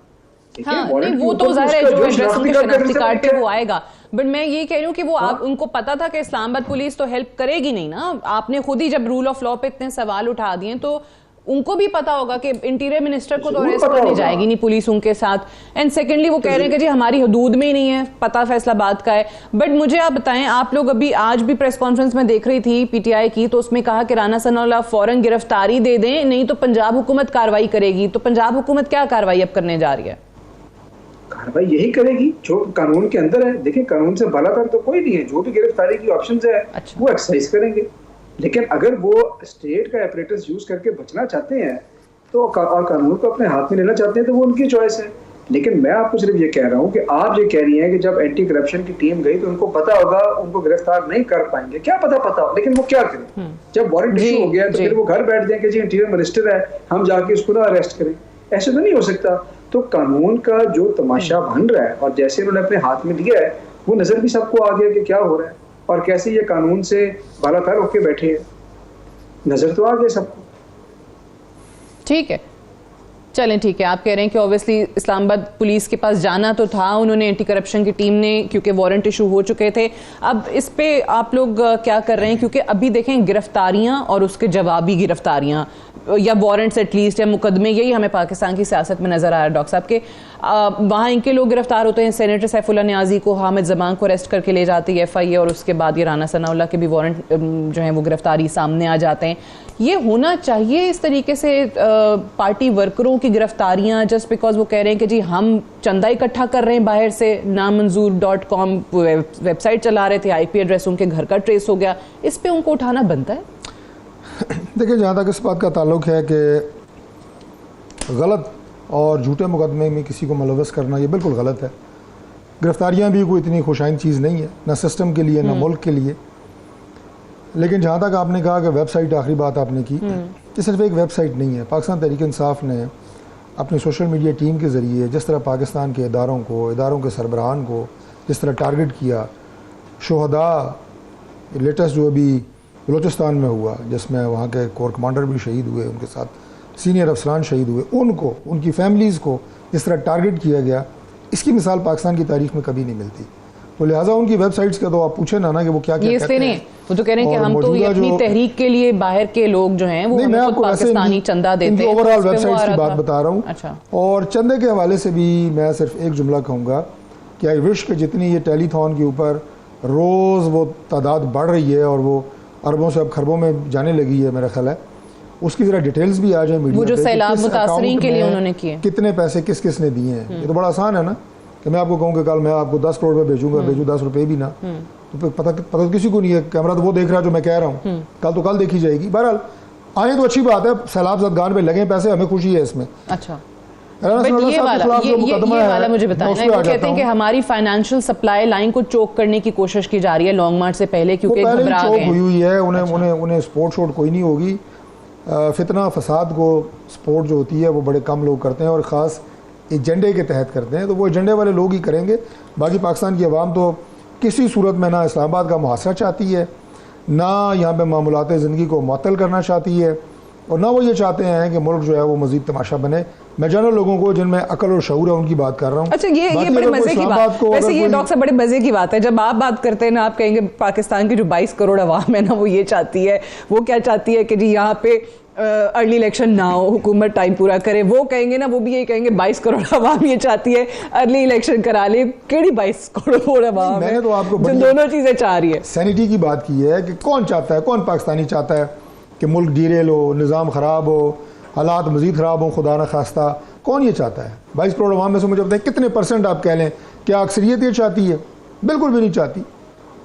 हाँ, नहीं वो तो जाहिर है जो एड्रेस उनके शनाख्ती कार्ड पे वो आएगा, बट मैं ये कह रही हूँ कि वो आप उनको पता था कि इस्लामाबाद पुलिस तो हेल्प करेगी नहीं ना। आपने खुद ही जब रूल ऑफ लॉ पे इतने सवाल उठा दिए तो उनको भी पता होगा कि इंटीरियर मिनिस्टर को तो अरेस्ट करने जाएगी नहीं पुलिस उनके साथ। एंड सेकेंडली वो कह रहे हैं कि जी हमारी हदूद में ही नहीं है, पता फैसलाबाद का है। बट मुझे आप बताएं, आप लोग अभी आज भी प्रेस कॉन्फ्रेंस में देख रही थी पीटीआई की, तो उसमें कहा कि राणा सनाउल्लाह फौरन गिरफ्तारी दे दें, नहीं तो पंजाब हुकूमत कार्रवाई करेगी। तो पंजाब हुकूमत क्या कार्रवाई अब करने जा रही है? कार्रवाई यही करेगी जो कानून के अंदर है। देखिए, कानून से बालातर तो कोई नहीं है, जो भी गिरफ्तारी की ऑप्शंस है वो एक्सरसाइज करेंगे। लेकिन अगर वो स्टेट का एपरेटस यूज करके बचना चाहते हैं तो और कानून को अपने हाथ में लेना चाहते हैं तो वो उनकी चॉइस है। लेकिन मैं आपको सिर्फ ये कह रहा हूँ कि आप ये कह रही हैं कि जब एंटी करप्शन की टीम गई तो उनको पता होगा उनको गिरफ्तार नहीं कर पाएंगे। क्या पता हो, लेकिन वो क्या करें? जब वारंट इशू हो गया तो फिर वो घर बैठ जाएंगे, जी इंटीरियर मिनिस्टर है, हम जाके उसको ना अरेस्ट करें। ऐसे तो नहीं हो सकता। तो कानून का जो तमाशा बन रहा है और जैसे उन्होंने अपने हाथ में लिया है, वो नजर भी सबको आ गया कि क्या हो रहा है और कैसे ये कानून से बालातर होके बैठे हैं। नजर तो आ गया सबको। ठीक है, चलें, ठीक है। आप कह रहे हैं कि ऑब्वियसली इस्लामाबाद पुलिस के पास जाना तो था, उन्होंने एंटी करप्शन की टीम ने, क्योंकि वारंट इशू हो चुके थे। अब इस पे आप लोग क्या कर रहे हैं? क्योंकि अभी देखें गिरफ्तारियां और उसके जवाबी गिरफ्तारियां या वारंट्स एटलीस्ट या मुकदमे, यही हमें पाकिस्तान की सियासत में नजर आ रहा है डॉक्टर साहब के। वहाँ इनके लोग गिरफ्तार होते हैं, सेनेटर सैफुल्लाह नियाजी को, हामिद जमान को अरेस्ट करके ले जाती है FIA, और उसके बाद ये राणा सनाउल्लाह के भी वारंट जो है वो गिरफ्तारी सामने आ जाते हैं। ये होना चाहिए इस तरीके से पार्टी वर्करों की गिरफ्तारियां जस्ट बिकॉज वो कह रहे हैं कि जी हम चंदा इकट्ठा कर रहे हैं बाहर से, नामंजूर.com वेबसाइट चला रहे थे, IP एड्रेस उनके घर का ट्रेस हो गया, इस पे उनको उठाना बनता है? देखिए, जहाँ तक इस बात का ताल्लुक है कि गलत और झूठे मुकदमे में किसी को मुलव्वस करना, ये बिल्कुल गलत है। गिरफ्तारियाँ भी कोई इतनी खुशाइन चीज़ नहीं है, ना सिस्टम के लिए ना मुल्क के लिए। लेकिन जहाँ तक आपने कहा कि वेबसाइट, आखिरी बात आपने की, ये सिर्फ एक वेबसाइट नहीं है। पाकिस्तान तहरीक इंसाफ ने अपनी सोशल मीडिया टीम के ज़रिए जिस तरह पाकिस्तान के इदारों के सरबराहान को जिस तरह टारगेट किया, शुहदा लेटेस्ट जो अभी बलूचिस्तान में हुआ जिसमें वहाँ के कोर कमांडर भी शहीद हुए, उनके साथ सीनियर अफसरान शहीद हुए, उनको, उनकी फैमिलीज़ को जिस तरह टारगेट किया गया, इसकी मिसाल पाकिस्तान की तारीख में कभी नहीं मिलती। तो लिहाजा उनकी वेबसाइट्स का तो आप पूछे ना कि वो क्या क्या कहते हैं। वो तो कह रहे हैं कि हम तो ये अपनी तहरीक के लिए बाहर के लोग जो हैं वो मैं आपको पाकिस्तानी चंदा देते हैं, ओवरऑल वेबसाइट्स की बात बता रहा हूँ। अच्छा। और चंदे के हवाले से भी मैं सिर्फ एक जुमला कहूँगा कि आई विश कि जितनी ये टेलीथॉन के ऊपर रोज़ वो तादाद बढ़ रही है और वो अरबों से अब खरबों में जाने लगी है, मेरा ख्याल है उसकी ज़रा डिटेल्स भी आ जाए मीडिया वो जो सैलाब मुतासरीन के लिए उन्होंने किए, कितने पैसे किस किस ने दिए हैं। ये तो बड़ा आसान है ना कि मैं आपको कहूँ कि कल मैं आपको 10 करोड़ में भेजूँ 10 रुपये भी ना, तो पता तो किसी को नहीं है। कैमरा तो वो देख रहा है जो मैं कह रहा हूँ, कल तो कल देखी जाएगी। बहरहाल आए तो अच्छी बात है, सैलाब ज़दगान पे लगे पैसे, हमें खुशी है इसमें। अच्छा, ये वाला मुझे बताएं ना, वो कहते हैं कि हमारी फाइनेंशियल सप्लाई लाइन को चोक करने की कोशिश की जा रही है लॉन्ग मार्च से पहले, क्योंकि घबरा गए हैं। हुई है उन्हें स्पोर्ट शोट कोई नहीं होगी। फितना फसाद को स्पोर्ट जो होती है वो बड़े कम लोग करते हैं और ख़ास एजेंडे के तहत करते हैं, तो वो एजेंडे वाले लोग ही करेंगे। बाकी पाकिस्तान की आवाम तो किसी सूरत में ना इस्लामाबाद का मुहासरा चाहती है, ना यहाँ पे मामूलात ज़िंदगी को मुअत्तल करना चाहती है, और ना वो ये चाहते हैं कि मुल्क जो है वो मज़ीद तमाशा बने। मैं जनरल लोगों को जिनमें अकल और शऊर है उनकी बात कर रहा हूँ। अच्छा, ये बड़े मजे की बात, वैसे ये डॉक्टर साहब बड़े मजे की बात है जब आप बात करते हैं ना, आप कहेंगे पाकिस्तान की जो 22 करोड़ अवाम है ना, वो ये चाहती है, वो क्या चाहती है कि जी यहाँ पे अर्ली इलेक्शन ना हो, हुकूमत टाइम पूरा करे। वो कहेंगे ना, वो भी यही कहेंगे 22 करोड़ अवाम ये चाहती है अर्ली इलेक्शन करा ले। केड़ी 22 करोड़ अवाम मैंने तो आपको जो दोनों चीजें चाह रही है। सैनिटी की बात की है कि कौन चाहता है, कौन पाकिस्तानी चाहता है कि मुल्क डीरेल हो, निज़ाम ख़राब हो, हालात मज़ीद ख़राब हो, खुदा न खास्ता, कौन ये चाहता है? 22 करोड़ अवाम में से मुझे बताएं कितने % आप कह लें क्या अक्सरियत ये चाहती है? बिल्कुल भी नहीं चाहती।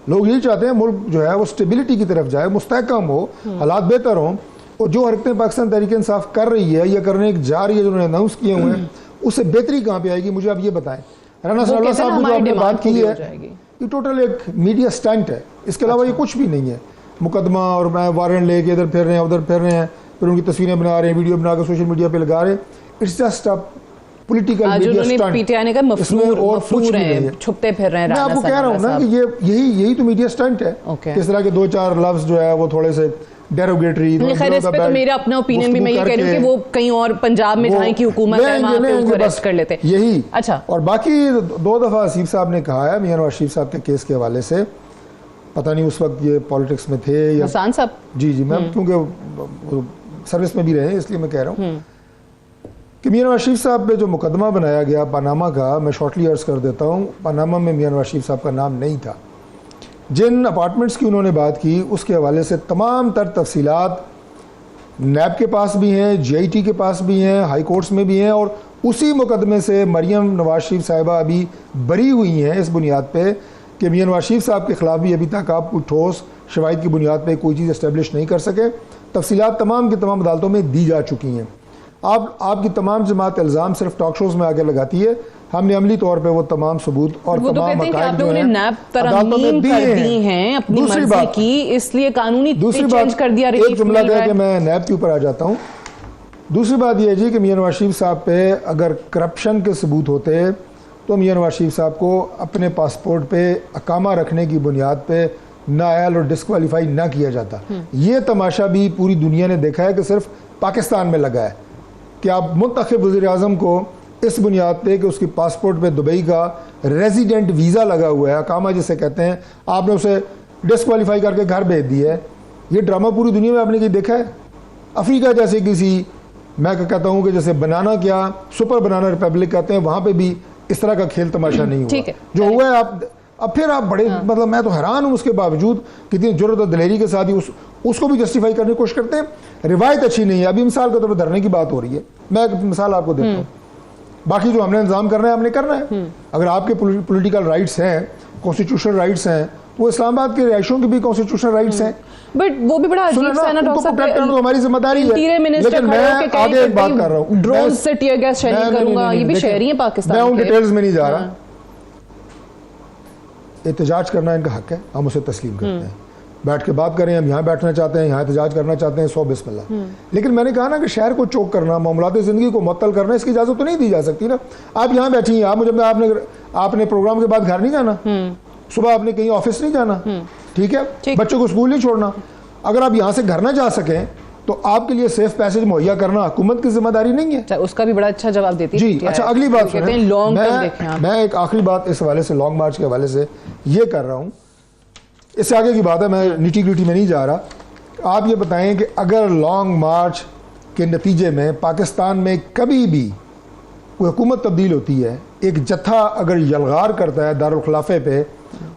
लोग यही चाहते हैं मुल्क जो है वो स्टेबिलिटी की तरफ जाए, मुस्तहकम हो, हालात बेहतर हों, और जो हरकतें पाकिस्तान तहरीक इंसाफ कर रही है या करने जा रही है, जो उन्होंने अनाउंस किए हुए हैं, उससे बेहतरी कहाँ पे आएगी? मुझे आप ये बताएं। राना सलाह साहब ने जो आपने बात की है, ये टोटल एक मीडिया स्टंट है, इसके अलावा ये कुछ भी नहीं है। मुकदमा और वारंट लेके इधर फिर रहे हैं, उधर फिर रहे हैं, फिर उनकी तस्वीरें बना रहे हैं, वीडियो बना कर सोशल मीडिया पे लगा रहे हैं। It's just a political media stunt. PTI ने कहा मफरूर हैं, छुपते फिर रहे हैं। मैं आपको कह रहा हूँ ना कि यही तो मीडिया स्टंट है। किस तरह के 2-4 लफ्ज जो है वो थोड़े से डेरोगेटरी। खैर, इस पे तो मेरा अपना ओपिनियन भी मैं ये कह रही हूँ कि वो कहीं और पंजाब में जहाँ की हुकूमत है वहाँ पे उनको अरेस्ट कर लेते हैं। यही। अच्छा, और बाकी 2 दफ़ा आसिफ साहब ने कहा है, मियां नवाज शरीफ साहब के केस के हवाले से, पता नहीं उस वक्त ये पॉलिटिक्स में थे या हसन साहब। जी मैं क्योंकि सर्विस में भी रहे इसलिए मैं कह रहा हूँ कि मियां नवाज शरीफ साहब पे जो मुकदमा बनाया गया पनामा का, मैं शॉर्टली अर्ज कर देता हूँ, पनामा में मियां नवाज शरीफ साहब का नाम नहीं था। जिन अपार्टमेंट्स की उन्होंने बात की उसके हवाले से तमाम तर तफसीलात नैब के पास भी हैं, GIT के पास भी हैं, हाई कोर्ट्स में भी हैं, और उसी मुकदमे से मरियम नवाज शरीफ साहिबा अभी बरी हुई हैं इस बुनियाद पे कि मियां नवाज शरीफ साहब के खिलाफ भी अभी तक आप कोई ठोस शवाहिद की बुनियाद पे कोई चीज़ इस्टेब्लिश नहीं कर सके। तफसीलात तमाम की तमाम अदालतों में दी जा चुकी हैं। आपकी तमाम जमात इल्ज़ाम सिर्फ टॉक शोज़ में आके लगाती है, हमने अमली तौर पे वो तमाम सबूत और वो तमाम मकाम जो है तरमीम कर दी हैं अपनी मर्जी की, इसलिए कानूनी चेंज कर दिया। एक जुमला कह के मैं नैब के ऊपर आ जाता हूँ। दूसरी बात यह है जी कि मियां नवाज शरीफ साहब पे अगर करप्शन के सबूत होते तो मियां नवाज शरीफ साहब को अपने पासपोर्ट पे अकामा रखने की बुनियाद पे नाअहल और डिस्क्वालीफाई ना किया जाता। ये तमाशा भी पूरी दुनिया ने देखा है कि सिर्फ पाकिस्तान में लगा है कि आप मुंतखब वज़ीर आज़म को इस बुनियाद पे कि उसकी पासपोर्ट पे दुबई का रेजिडेंट वीज़ा लगा हुआ है, अकामा जिसे कहते हैं, आपने उसे डिस्क्वालीफाई करके घर भेज दिया है। ये ड्रामा पूरी दुनिया में आपने कहीं देखा है? अफ्रीका जैसे किसी, मैं कहता हूँ कि जैसे बनाना क्या सुपर बनाना रिपब्लिक कहते हैं, वहाँ पे भी इस तरह का खेल तमाशा नहीं हुआ जो हुआ है। अब फिर आप बड़े मतलब मैं तो हैरान हूँ उसके बावजूद कितनी जुर्रत और दलेरी के साथ ही उसको भी जस्टिफाई करने की कोशिश करते हैं। रिवायत अच्छी नहीं है। अभी मिसाल के तौर पर धरने की बात हो रही है, मैं एक मिसाल आपको देता हूँ। बाकी जो हमने इंतजाम करना है हमने करना है। अगर आपके पॉलिटिकल राइट्स हैं, कॉन्स्टिट्यूशनल राइट्स हैं, वो इस्लामाबाद के रिहायशों के भी कॉन्स्टिट्यूशनल राइट्स हैं, बट वो भी बड़ा अजीब सा है ना डॉक्टर साहब, तो हमारी जिम्मेदारी है। लेकिन मैं आगे एक बात कर रहा हूँ, ड्रोन से टियर गैस शेयरिंग करूंगा, ये भी शहरी है पाकिस्तान। मैं उन डिटेल्स में नहीं जा रहा। एहतजाज करना इनका हक है, हम उसे तस्लीम करते हैं। बैठ के बात करें, हम यहाँ बैठना चाहते हैं, यहाँ एहतजाज करना चाहते हैं, 100 बिस्मिल्लाह। लेकिन मैंने कहा ना कि शहर को चोक करना, मामलात ज़िंदगी को मुअत्तल करना, इसकी इजाज़त तो नहीं दी जा सकती ना। आप यहाँ बैठी हैं, आप मुझे आपने प्रोग्राम के बाद घर नहीं जाना, सुबह आपने कहीं ऑफिस नहीं जाना, ठीक है, बच्चों को स्कूल नहीं छोड़ना। अगर आप यहाँ से घर ना जा सकें तो आपके लिए सेफ पैसेज मुहैया करना हुकूमत की जिम्मेदारी नहीं है। अच्छा, उसका भी बड़ा अच्छा जवाब देती है जी। अच्छा, अगली बात सुनें। मैं एक आखिरी बात इस हवाले से लॉन्ग मार्च के हवाले से ये कर रहा हूँ, इससे आगे की बात है, मैं निटी ग्रिटी में नहीं जा रहा। आप ये बताएं कि अगर लॉन्ग मार्च के नतीजे में पाकिस्तान में कभी भी कोई हुकूमत तब्दील होती है, एक जत्था अगर यलगार करता है दारुल खिलाफे पे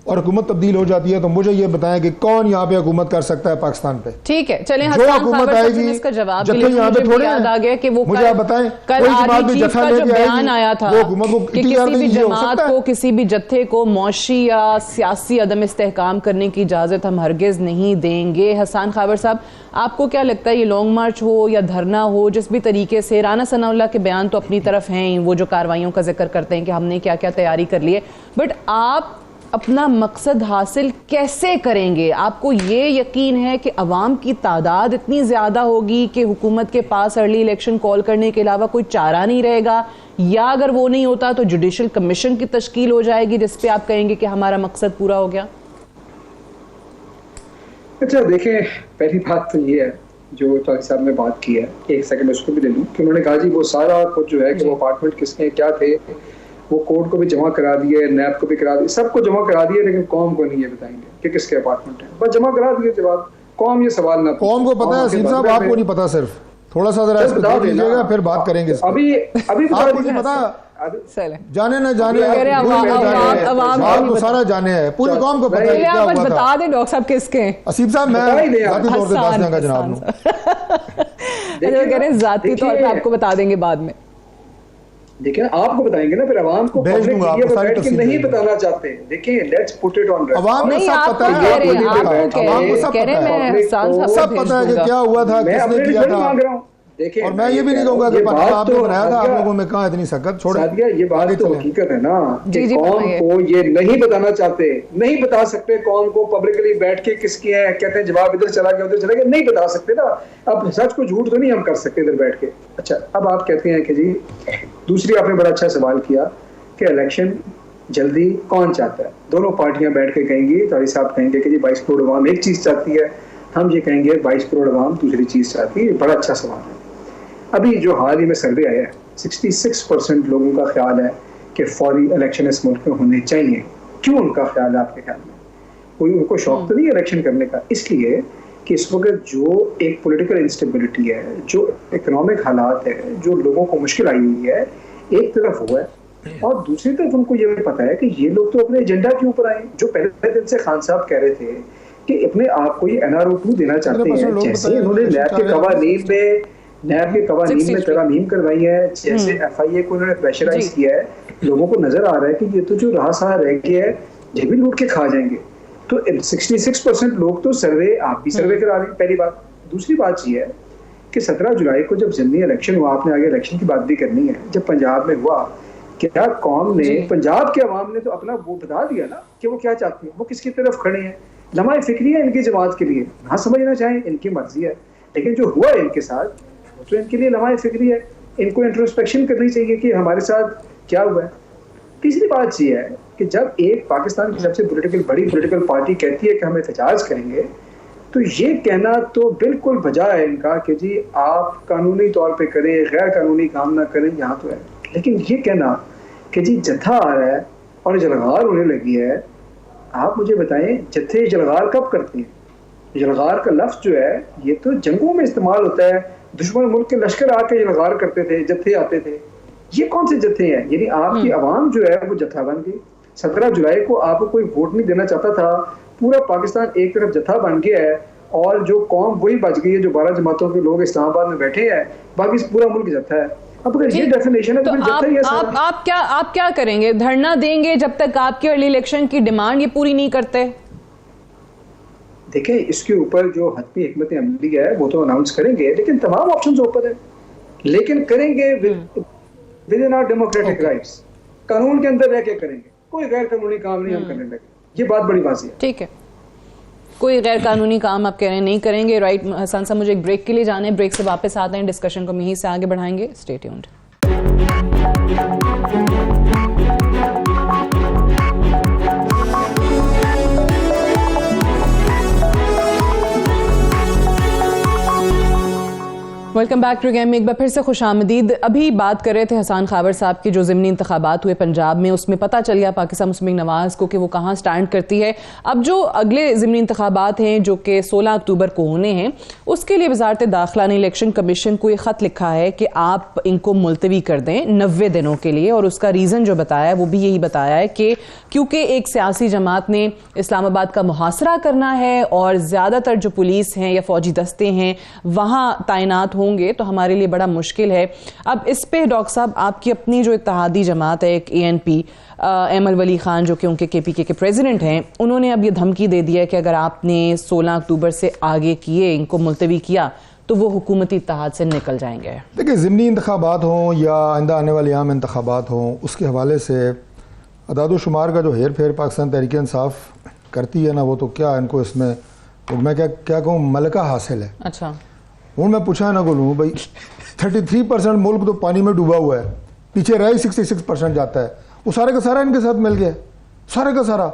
और हुकूमत तब्दील हो जाती है, तो मुझे ये बताएं कि कौन यहाँ पे हुकूमत कर सकता है पाकिस्तान पे? ठीक है, चलें, जो हसन हुकूमत खाबर साहब आएगी, ने इसका जवाब जत्थे दिया। यहाँ पे मुझे थोड़े याद आ गया कि वो मुझे आप बताएं, कल कोई जमात आर्मी भी चीफ जत्था का जो लेके बयान आएगी, आया था वो हुकूमत को कि इख्तियार किसी भी देगी, हो जमात सकता है। को, किसी भी जत्थे को मौशी या सियासी अदम इस्तेहकाम करने की इजाजत हम हरगिज नहीं देंगे। हसन खाबर साहब, आपको क्या लगता है, ये लॉन्ग मार्च हो या धरना हो, जिस भी तरीके से राना सनाउल्लाह के बयान तो अपनी तरफ हैं, वो जो कार्रवाइयों का जिक्र करते हैं कि हमने क्या क्या तैयारी कर ली है, बट आप अपना मकसद हासिल कैसे करेंगे? आपको ये यकीन है कि अवाम की तादाद इतनी ज़्यादा होगी कि हुकूमत के पास अर्ली इलेक्शन कॉल करने के अलावा कोई चारा नहीं रहेगा, या अगर वो नहीं होता तो जुडिशल कमीशन की तश्कील हो जाएगी जिस पे आप कहेंगे कि हमारा मकसद पूरा हो गया? अच्छा देखें, पहली बात तो ये है जो तारिक साहब ने बात की है, एक सेकंड उसको भी ले लूँ, कि उन्होंने कहा जी वो सारा कुछ जो है कि वो अपार्टमेंट किसने क्या थे वो कोर्ट को भी जमा करा दिए, नैब को भी करा दिए, सबको जमा करा दिए, लेकिन कौम को नहीं ये बताएंगे कि किसके अपार्टमेंट है। बस जमा करा दिए जवाब, कौम ये सवाल ना कौम को पता है असीम साहब, आपको नहीं पता। सिर्फ थोड़ा सा जरा इसको देख लीजिएगा, फिर बात करेंगे इस पर। अभी आपको नहीं पता, जाने ना जाने आपको सारा जाने है, पूरी कौम को पता है क्या हुआ था। बता दें डॉक्टर साहब किसके हैं। असीम साहब मैं जाती तौर पे दस देंगे जनाब को, कह रहे हैं जाती तौर पे आपको बता देंगे बाद में। देखिए आपको बताएंगे ना, फिर आवाम को भेज दूंगा आपको सारी तफसील नहीं बताना चाहते। देखिए लेट्स पुट इट ऑन आवाम को सब पता है, आवाम को सब पता है, सब पता है कि क्या हुआ था, किसने किया था। देखिए और मैं ये भी नहीं कहूंगा कि आपने बनाया था, आप लोगों में कहाँ इतनी सकत छोड़। ये बात तो हकीकत है ना कि कौम को ये नहीं बताना चाहते, नहीं बता सकते कौम को पब्लिकली बैठ के किसकी है, कहते हैं जवाब इधर चला गया उधर चला गया, नहीं बता सकते ना। अब सच को झूठ तो नहीं हम कर सकते इधर बैठ के। अच्छा, अब आप कहते हैं कि जी दूसरी आपने बड़ा अच्छा सवाल किया कि इलेक्शन जल्दी कौन चाहता है। दोनों पार्टियां बैठ के कहेंगी, तारिक साहब कहेंगे कि जी 22 करोड़ अवाम एक चीज चाहती है, हम ये कहेंगे 22 करोड़ अवाम दूसरी चीज चाहती है। बड़ा अच्छा सवाल है। अभी जो हाल ही में सर्वे आया है, 66% लोगों का ख्याल है कि फौरी इलेक्शन इस मुल्क में होने चाहिए। क्यों उनका ख्याल है आपके ख्याल में? कोई उनको शौक तो नहीं है इलेक्शन करने का? इसलिए कि इस वक्त जो एक पॉलिटिकल इंस्टेबिलिटी है, जो इकोनॉमिक हालात है, जो लोगों को मुश्किल आई हुई है, एक तरफ हुआ है और दूसरी तरफ उनको ये पता है कि ये लोग तो अपने एजेंडा के ऊपर आए। जो पहले दिन से खान साहब कह रहे थे कि अपने आप को ये NRO2 देना चाहते हैं, जैसे इन्होंने नैब के कवानीन में तरमीम करवाई है, जैसे FIA को उन्होंने प्रेशराइज किया है, लोगों को नजर आ रहा है कि ये तो जो रहा सहा रह गया है ये भी लूट के खा जाएंगे। तो 66% लोग तो सर्वे, आप भी सर्वे करा रहे हैं, पहली बात। दूसरी बात ये है कि 17 जुलाई को जब जल्दी इलेक्शन हुआ, आपने आगे इलेक्शन की बात भी करनी है, जब पंजाब में हुआ, क्या कौम ने, पंजाब के अवाम ने तो अपना वो बता दिया ना कि वो क्या चाहती है, वो किसकी तरफ खड़े हैं। लम्हा फिक्री है इनकी जमात के लिए, ना समझना चाहें इनकी मर्जी है, लेकिन जो हुआ इनके साथ तो इनके लिए लम्हा फिक्री है। इनको इंट्रोस्पेक्शन करनी चाहिए कि हमारे साथ क्या हुआ है। तीसरी बात ये है कि जब एक पाकिस्तान की सबसे बड़ी पॉलिटिकल पार्टी कहती है कि हम एहतजाज करेंगे, तो ये कहना तो बिल्कुल बजाय है इनका कि जी आप कानूनी तौर पे करें, गैर कानूनी काम ना करें, यहाँ तो है। लेकिन ये कहना कि जी जत्था आ रहा है और जलगार होने लगी है, आप मुझे बताएं जत्थे जलगार कब करते हैं? जलगार का लफ्ज जो है ये तो जंगों में इस्तेमाल होता है, दुश्मन मुल्क के लश्कर आके जलगार करते थे, जत्थे आते थे। ये कौन से जत्थे हैं? यानी आपकी आवाम जो है वो जत्था बन गई। 17 जुलाई को आपको कोई वोट नहीं देना चाहता था, पूरा पाकिस्तान एक तरफ जत्था बन गया है और जो कौम वही बच गई है, जो 12 जमातों के लोग इस्लामाबाद में बैठे हैं, बाकी पूरा मुल्क जत्था है। अब अगर ये डेफिनेशन है तो फिर जत्था ही है। आप क्या करेंगे? धरना देंगे जब तक आपके अर्ली इलेक्शन की डिमांड ये पूरी नहीं करते? देखें, इसके ऊपर जो हतमी हिकमत अमली है वो तो अनाउंस करेंगे, लेकिन तमाम ऑप्शंस ओपन है, लेकिन करेंगे within our democratic rights, कानून के अंदर रह के करेंगे, कोई गैर कानूनी काम नहीं हम करने लगे। ये बात बड़ी वाज़ेह है। ठीक है, कोई गैर कानूनी काम आप कह रहे हैं नहीं करेंगे, राइट। हसन साहब मुझे एक ब्रेक के लिए जाना है, ब्रेक से वापस आते हैं, डिस्कशन को हम यहीं से आगे बढ़ाएंगे। Stay tuned. Welcome back programme में एक बार फिर से खुशामदीद। अभी बात कर रहे थे हसन खाबर साहब के जो ज़िमनी इंतखाबात हुए पंजाब में, उसमें पता चल गया पाकिस्तान मुस्लिम लीग नवाज़ को कि वो कहाँ स्टैंड करती है। अब जो अगले ज़िमनी इंतखाबात हैं जो कि 16 अक्टूबर को होने हैं, उसके लिए वजारत दाखिला ने इलेक्शन कमीशन को ये ख़त लिखा है कि आप इनको मुलतवी कर दें 90 दिनों के लिए। और उसका रीज़न जो बताया वो भी यही बताया है कि क्योंकि एक सियासी जमात ने इस्लामाबाद का मुहासरा करना है और ज़्यादातर जो पुलिस हैं या फौजी दस्ते हैं वहाँ तैनात होंगे तो हमारे लिए बड़ा मुश्किल है। अब इस पे डॉक्टर साहब आपकी अपनी जो इत्तेहादी जमात है एक ANP, एमल वली खान जो कि उनके KPK के प्रेसिडेंट हैं, उन्होंने अब ये धमकी दे दिया है कि अगर आपने 16 अक्टूबर से आगे किए, इनको मुलतवी किया तो वो हुकूमती इत्तेहाद से निकल जाएंगे। देखिए, ज़िमनी इंतखाबात हों या आइंदा आने वाले आम इंतखाबात हों, उसके हवाले से अदाद-ओ-शुमार का जो हेर फेर पाकिस्तान तहरीक इंसाफ करती है ना, वो तो क्या इनको इसमें तो मैं क्या कहूँ, मलका हासिल है। अच्छा, हूँ मैं पूछा ना बोलूँ भाई 33% मुल्क तो पानी में डूबा हुआ है, पीछे रह 66% जाता है, वो सारे का सारा इनके साथ मिल गया, सारे का सारा।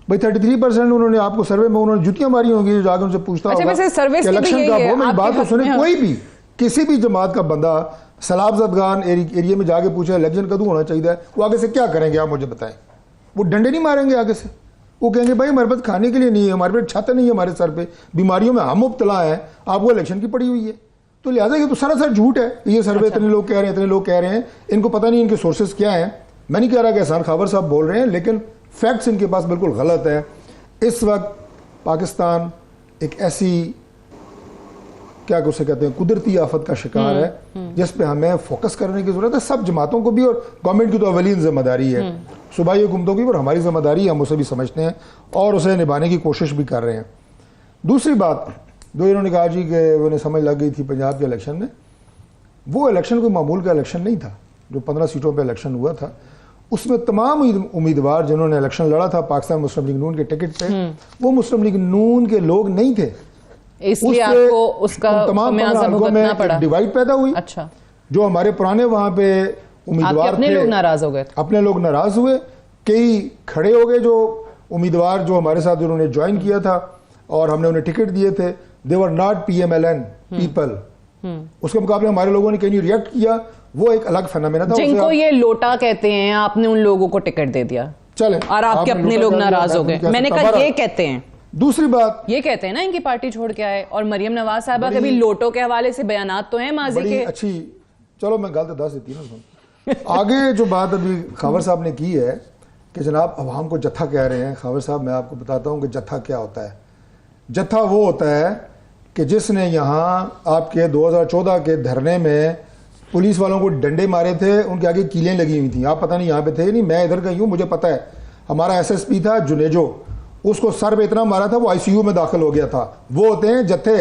भाई 33% उन्होंने आपको सर्वे में उन्होंने जुतियां मारी होंगी, जो जाकर उनसे पूछता होगा इलेक्शन का वो मेरी बात तो सुने। कोई भी किसी भी जमात का बंदा सलाबजदगान एरिया में जाके पूछे इलेक्शन कदू होना चाहिए, वो आगे से क्या करेंगे आप मुझे बताएं? वो डंडे नहीं मारेंगे आगे से, वो कहेंगे भाई हमारे पास खाने के लिए नहीं है, हमारे पास छत नहीं है, हमारे सर पे बीमारियों में हम मुब्तला हैं, आपको इलेक्शन की पड़ी हुई है। तो लिहाजा ये तो सरासर झूठ है। ये सर्वे इतने लोग कह रहे हैं, इतने लोग कह रहे हैं, इनको पता नहीं इनके सोर्सेज क्या हैं। मैं नहीं कह रहा कि हसन खाबर साहब बोल रहे हैं, लेकिन फैक्ट्स इनके पास बिल्कुल गलत है। इस वक्त पाकिस्तान एक ऐसी क्या उसे कहते हैं कुदरती आफत का शिकार है जिस पे हमें फोकस करने की जरूरत है, सब जमातों को भी, और गवर्नमेंट की तो अवलीन जिम्मेदारी है, सूबाई हुकूमतों की, और हमारी जिम्मेदारी है, हम उसे भी समझते हैं और उसे निभाने की कोशिश भी कर रहे हैं। दूसरी बात जो इन्होंने कहा जी कि उन्हें समझ लग गई थी पंजाब के इलेक्शन में, वो इलेक्शन कोई मामूल का इलेक्शन नहीं था। जो 15 सीटों पर इलेक्शन हुआ था उसमें तमाम उम्मीदवार जिन्होंने इलेक्शन लड़ा था पाकिस्तान मुस्लिम लीग नून के टिकट पे, वो मुस्लिम लीग नून के लोग नहीं थे, इसलिए आपको उसका तमाम भुगतना पड़ा, डिवाइड पैदा हुई। अच्छा, जो हमारे पुराने वहां पे उम्मीदवार अपने थे, लोग नाराज हो गए, अपने लोग नाराज हुए, कई खड़े हो गए जो उम्मीदवार जो हमारे साथ उन्होंने ज्वाइन किया था और हमने उन्हें टिकट दिए थे, दे वर नॉट PMLN पीपल। उसके मुकाबले हमारे लोगों ने कहीं रिएक्ट किया, वो एक अलग फेनोमेना था। जिनको ये लोटा कहते हैं, आपने उन लोगों को टिकट दे दिया, चले, और आपके अपने लोग नाराज हो गए। मैंने कहा ये कहते हैं, दूसरी बात ये कहते हैं ना इनकी पार्टी छोड़ के आए, और मरियम नवाज साहबा के भी लोटों के हवाले से बयानात तो हैं माजी के। अच्छी, चलो मैं गलत दस देती ना। आगे जो बात अभी खावर साहब ने की है कि जनाब अवाम को जत्था कह रहे हैं। खावर साहब, मैं आपको बताता हूँ कि जत्था क्या होता है। जत्था वो होता है कि जिसने यहाँ आपके 2014 के धरने में पुलिस वालों को डंडे मारे थे, उनके आगे कीलें लगी हुई थी। आप पता नहीं यहाँ पे थे नहीं, मैं इधर का हूँ, मुझे पता है। हमारा SSP था जुनेजो, उसको सर पे इतना मारा था वो ICU में दाखिल हो गया था। वो होते हैं जत्थे,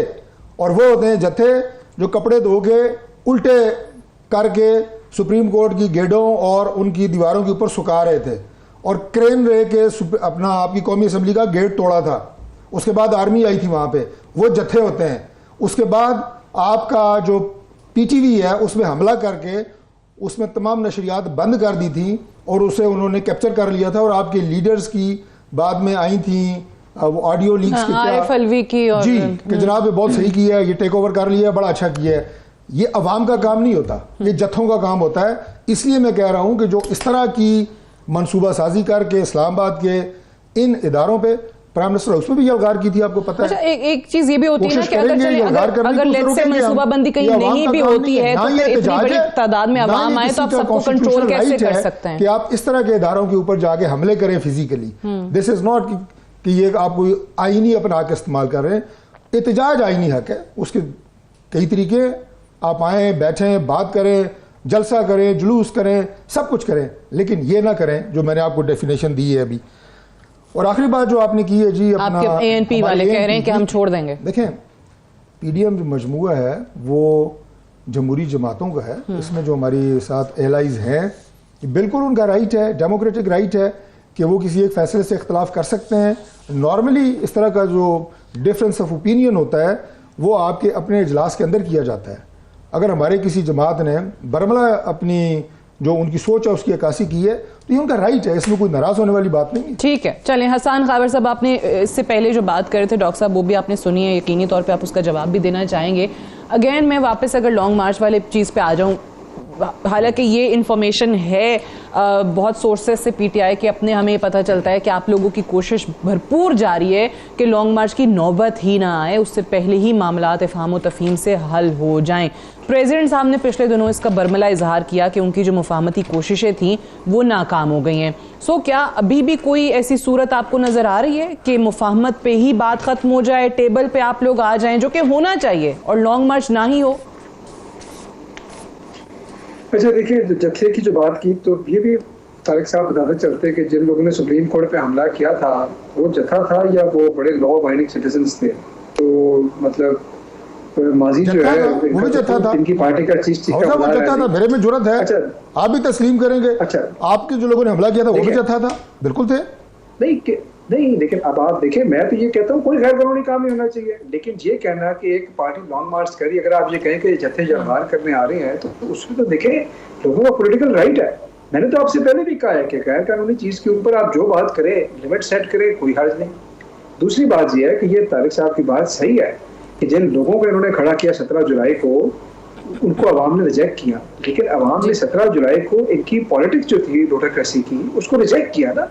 और वो होते हैं जत्थे जो कपड़े धो के उल्टे करके सुप्रीम कोर्ट की गेटों और उनकी दीवारों के ऊपर सुखा रहे थे, और क्रेन रह के अपना आपकी कौमी असम्बली का गेट तोड़ा था। उसके बाद आर्मी आई थी वहाँ पे, वो जत्थे होते हैं। उसके बाद आपका जो PTV है उसमें हमला करके उसमें तमाम नशरियात बंद कर दी थी, और उसे उन्होंने कैप्चर कर लिया था, और आपके लीडर्स की बाद में आई थी वो ऑडियो लीक्स की और जी कि जनाब ये बहुत सही किया है, ये टेक ओवर कर लिया है, बड़ा अच्छा किया है। ये अवाम का काम नहीं होता, ये जत्थों का काम होता है। इसलिए मैं कह रहा हूं कि जो इस तरह की मनसूबा साजी करके इस्लामाबाद के इन इदारों पे प्राइम मिनिस्टर उसमें भी यलगार की थी, आपको पता है। अच्छा, एक चीज ये भी होती है ना कि अगर लेट्स से मनसूबाबंदी कहीं नहीं भी होती है तो फिर इतनी बड़ी तादाद में अवाम आए तो आप सबको कंट्रोल कैसे कर सकते हैं? कि आप इस तरह के इदारों के ऊपर जाके हमले करें फिजिकली। दिस इज नॉट कि ये आप कोई आईनी अपना हक इस्तेमाल कर रहे हैं। एहतजाज आईनी हक है, उसके कई तरीके, आप आए, बैठें, बात करें, जलसा करें, जुलूस करें, सब कुछ करें, लेकिन ये ना करें जो मैंने आपको डेफिनेशन दी है अभी। और आखिरी बात जो आपने की है जी, आपके ANP वाले कह रहे हैं कि हम छोड़ देंगे। देखें, PDM जो मजमूआ है वो जमहूरी जमातों का है। इसमें जो हमारी साथ एलाइज हैं, बिल्कुल उनका राइट है, डेमोक्रेटिक राइट है कि वो किसी एक फैसले से इख्तलाफ कर सकते हैं। नॉर्मली इस तरह का जो डिफरेंस ऑफ ओपिनियन होता है वो आपके अपने इजलास के अंदर किया जाता है। अगर हमारे किसी जमात ने बरमला अपनी जो उनकी सोच है उसकी अक्कासी की है, तो ये उनका राइट है, इसमें कोई नाराज होने वाली बात नहीं है। ठीक है, चलें हसन खाबर साहब, आपने इससे पहले जो बात कर रहे थे डॉक्टर साहब वो भी आपने सुनी है, यकीनी तौर पे आप उसका जवाब भी देना चाहेंगे। अगेन मैं वापस अगर लॉन्ग मार्च वाले चीज़ पे आ जाऊँ, हालांकि ये इन्फॉर्मेशन है बहुत सोर्सेस से पीटीआई के अपने, हमें पता चलता है कि आप लोगों की कोशिश भरपूर जारी है कि लॉन्ग मार्च की नौबत ही ना आए, उससे पहले ही मामलात इफ़हाम व तफ़हीम से हल हो जाएं। प्रेसिडेंट साहब ने पिछले दिनों इसका बरमला इजहार किया कि उनकी जो मुफाहमती कोशिशें थीं वो नाकाम हो गई हैं। सो क्या अभी भी कोई ऐसी सूरत आपको नज़र आ रही है कि मुफाहमत पे ही बात ख़त्म हो जाए, टेबल पे आप लोग आ जाएं, जो कि होना चाहिए, और लॉन्ग मार्च ना ही हो? अच्छा देखिए, जत्थे की जो बात की, तो ये भी तारिक साहब बताते चलते कि जिन लोगों ने सुप्रीम कोर्ट पे हमला किया था वो जत्था था या वो बड़े लॉ अबाइडिंग सिटीजन्स थे? तो मतलब माजी जो है वो भी जत्था था, इनकी पार्टी का चीफ वो जत्था था, मेरे में जुर्रत है। अच्छा, आप भी तस्लीम करेंगे। अच्छा, आपके जो लोगों ने हमला किया था वो भी जत्था था, बिल्कुल थे। नहीं, लेकिन अब आप देखें, मैं तो ये कहता हूँ कोई गैर कानूनी काम नहीं होना चाहिए, लेकिन ये कहना कि एक पार्टी लॉन्ग मार्च करी, अगर आप ये कहें कि जत्थे जवार करने आ रहे हैं तो उसमें तो देखें लोगों का पॉलिटिकल राइट है। मैंने तो आपसे पहले भी कहा है कि गैर कानूनी चीज के ऊपर आप जो बात करें, लिमिट सेट करें, कोई हर्ज नहीं। दूसरी बात यह है कि ये तारिक साहब की बात सही है कि जिन लोगों को इन्होंने खड़ा किया 17 जुलाई को, उनको अवाम ने रिजेक्ट किया, लेकिन अवाम ने 17 जुलाई को इनकी पॉलिटिक्स जो थी डोटाक्रेसी की उसको रिजेक्ट किया ना।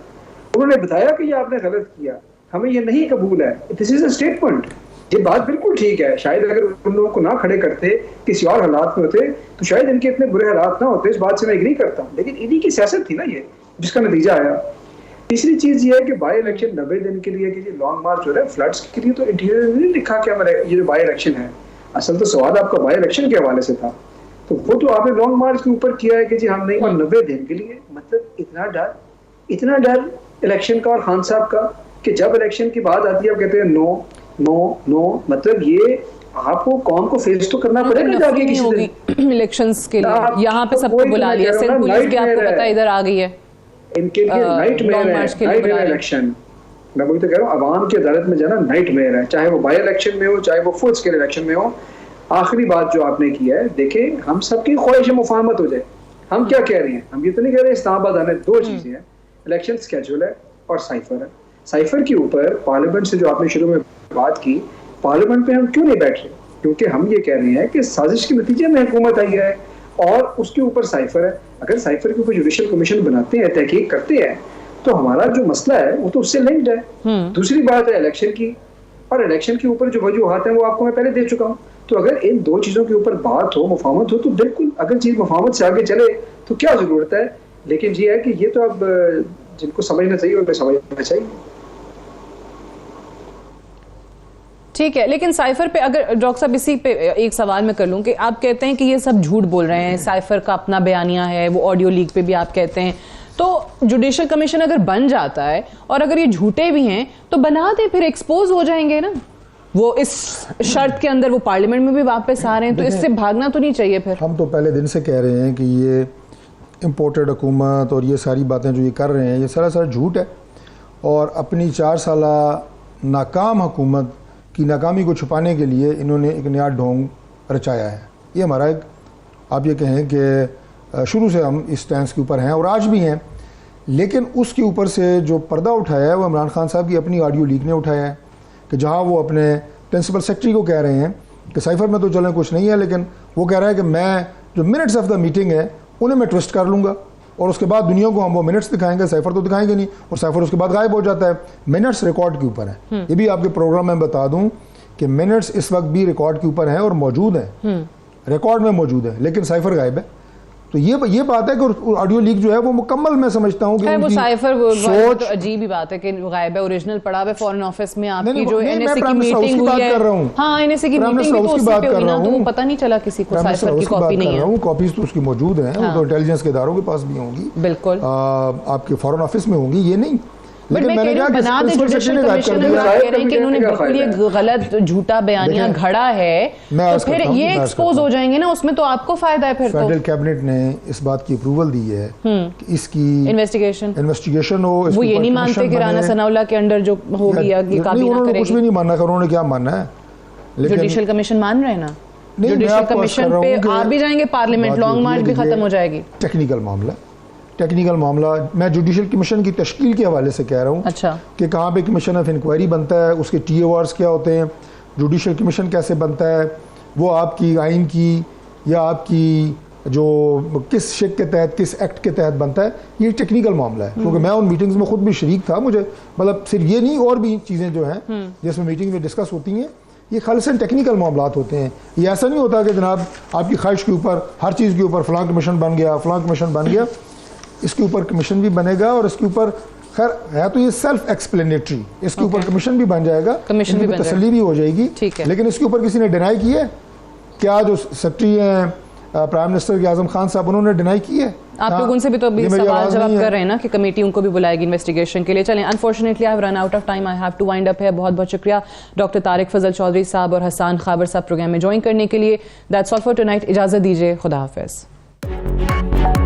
उन्होंने बताया कि ये आपने गलत किया, हमें ये नहीं कबूल है, दिस इज अ स्टेटमेंट। ये बात बिल्कुल ठीक है, शायद अगर उन लोगों को ना खड़े करते, किसी और हालात में होते तो शायद इनके इतने बुरे हालात ना होते, इस बात से मैं एग्री करता हूँ, लेकिन इन्हीं की सियासत थी ना ये, जिसका नतीजा आया। तीसरी चीज ये है कि बाई इलेक्शन 90 दिन के लिए कि ये लॉन्ग मार्च हो रहा है फ्लड्स के लिए, तो इंटीरियर में नहीं लिखा कि हमारे ये जो बाई इलेक्शन है, असल तो सवाल आपका बाई इलेक्शन के हवाले से था, तो वो तो आपने लॉन्ग मार्च के ऊपर किया है कि जी हम नहीं, और 90 दिन के लिए, मतलब इतना डर इलेक्शन का और खान साहब का कि जब इलेक्शन की बात आती है आप कहते हैं नो नो नो, मतलब ये आपको कौम को फेस तो करना पड़ेगा जाके किसी दिन इलेक्शंस के लिए। यहाँ पे सबको बुला लिया, सिंध पुलिस भी आपको पता है इधर आ गई है, इनके लिए नाइटमेयर है इलेक्शन। मैं वही तो कह रहा हूँ, अवाम की अदालत में जाना नाइटमेयर है, चाहे वो बाई इलेक्शन में हो, चाहे वो फुल स्केल इलेक्शन में हो। आखिरी बात जो आपने की है, देखें हम सबकी ख्वाहिश मुफाहमत हो जाए, हम क्या कह रहे हैं, हम ये तो नहीं कह रहे इस्लामाबाद आने, दो चीजें हैं, इलेक्शन स्केड्यूल है और साइफर है। साइफर के ऊपर पार्लियामेंट से जो आपने शुरू में बात की, पार्लियामेंट पे हम क्यों नहीं बैठ रहे? क्योंकि हम ये कह रहे हैं कि साजिश के नतीजे में हुकूमत आई है और उसके ऊपर साइफर है। अगर साइफर के ऊपर जुडिशल कमीशन बनाते हैं, तहकीक करते हैं, तो हमारा जो मसला है वो तो उससे लिंक्ड है। दूसरी बात है इलेक्शन की, और इलेक्शन के ऊपर जो वजूहात हैं वो आपको मैं पहले दे चुका हूँ। तो अगर इन दो चीजों के ऊपर बात हो, मुफाहमत हो, तो बिल्कुल अगर चीज मुफाहमत से आगे चले तो क्या जरूरत है। लेकिन ये है कि ये तो अब जिनको समझना चाहिए उनको समझना चाहिए। ठीक है, लेकिन साइफर पे अगर डॉक्टर साहब इसी पे एक सवाल मैं कर लूं कि आप कहते हैं कि ये सब झूठ बोल रहे हैं, साइफर का अपना बयानिया है, वो ऑडियो लीक पे भी आप कहते हैं, तो जुडिशल कमीशन अगर बन जाता है और अगर ये झूठे भी हैं तो बना दे, फिर एक्सपोज हो जाएंगे ना वो, इस शर्त के अंदर वो पार्लियामेंट में भी वापस आ रहे हैं, तो इससे भागना तो नहीं चाहिए। फिर हम तो पहले दिन से कह रहे हैं कि ये इम्पोर्टेड हुकूमत और ये सारी बातें जो ये कर रहे हैं ये सरासर झूठ है, और अपनी 4 साल नाकाम हुकूमत की नाकामी को छुपाने के लिए इन्होंने एक नया ढोंग रचाया है। ये हमारा एक, आप ये कहें कि शुरू से हम इस स्टैंस के ऊपर हैं और आज भी हैं, लेकिन उसके ऊपर से जो पर्दा उठाया है वो इमरान खान साहब की अपनी ऑडियो लीक ने उठाया है, कि जहाँ वो अपने प्रिंसिपल सेक्रेटरी को कह रहे हैं कि साइफर में तो चलें कुछ नहीं है, लेकिन वो कह रहा है कि मैं जो मिनट्स ऑफ द मीटिंग है उन्हें मैं ट्विस्ट कर लूँगा और उसके बाद दुनिया को हम वो मिनट्स दिखाएंगे, साइफर तो दिखाएंगे नहीं, और साइफर उसके बाद गायब हो जाता है। मिनट्स रिकॉर्ड के ऊपर है, ये भी आपके प्रोग्राम में बता दूं कि मिनट्स इस वक्त भी रिकॉर्ड के ऊपर हैं और मौजूद हैं, रिकॉर्ड में मौजूद है, लेकिन साइफर गायब है। तो ये बात है कि ऑडियो लीक जो है वो मुकम्मल, मैं समझता हूँ कि वो साइफर सोच अजीब ही बात है कि गायब है, ओरिजिनल पड़ा है फॉरेन ऑफिस में, आपकी जो एनएसए की मीटिंग हुई है, हाँ एनएसए की मीटिंग भी तो उससे पे हुई ना, तो वो पता नहीं चला किसी को साइफर की कॉपी नहीं है। कॉपीज तो उसकी मौजूद हैं, वो तो इंटेलिजेंस के इदारों के पास भी होंगी, बिल्कुल आपके फॉरेन ऑफिस में होंगी, ये नहीं। लेकिन मैंने कहा बना दे जुडिशल कमीशन, अगर आप कह रहे हैं कि इन्होंने बिल्कुल ये गलत झूठा बयानिया घड़ा है, तो फिर ये एक्सपोज हो जाएंगे ना, उसमें तो आपको फायदा है। फिर फेडरल कैबिनेट ने इस बात की अप्रूवल दी है कि इसकी इन्वेस्टिगेशन हो। वो ये नहीं मानते कि राना सनाउल्लाह के अंडर जो होगी या काबीना करेगी? कुछ भी नहीं मानना, उन्होंने क्या मानना है, जुडिशल कमीशन मान रहे हैं ना, नहीं, मैं जुडिशियल आपको अर्ज कर कमीशन रहा पे हूं कि आप भी जाएंगे, पार्लियामेंट बात लॉन्ग होती है मार्च भी कि खत्म ये हो जाएगी। टेक्निकल मामला, टेक्निकल मामला मैं जुडिशियल कमीशन की तश्कील के हवाले से कह रहा हूँ। अच्छा। कि कहाँ पे कमीशन ऑफ इंक्वायरी बनता है, उसके TORs क्या होते हैं, जुडिशियल कमीशन कैसे बनता है, वो आपकी आइन की या आपकी जो किस शिक के तहत, किस एक्ट के तहत बनता है, ये टेक्निकल मामला है। क्योंकि मैं उन मीटिंग्स में खुद भी शरीक था, मुझे मतलब सिर्फ ये नहीं और भी चीज़ें जो हैं जिसमें मीटिंग में डिस्कस होती हैं, ये खालिसन टेक्निकल मामलात होते हैं। ये ऐसा नहीं होता कि जनाब आपकी ख्वाहिश के ऊपर हर चीज़ के ऊपर फ़लाँ कमीशन बन गया, फ़लाँ कमीशन बन गया। इसके ऊपर कमीशन भी बनेगा और इसके ऊपर खैर है तो ये सेल्फ एक्सप्लेनेटरी, इसके ऊपर कमीशन भी बन जाएगा, कमीशन भी बन तसल्ली भी हो जाएगी। ठीक है। लेकिन इसके ऊपर किसी ने डिनाई की है क्या? जो सेक्रेटरी हैं प्राइम मिनिस्टर के आजम खान साहब, उन्होंने डिनाई की है? आप लोग उनसे भी तो अभी ये मेरी सवाल आवाज़ जवाब नहीं है। कर रहे हैं ना कि कमेटी उनको भी बुलाएगी इन्वेस्टिगेशन के लिए। चलें, unfortunately I have run out of time, I have to wind up है। बहुत बहुत शुक्रिया डॉक्टर तारिक फजल चौधरी साहब और हसान खाबर साहब प्रोग्राम में ज्वाइन करने के लिए। That's all for tonight. इजाज़त दीजिए, खुदा हाफिज़।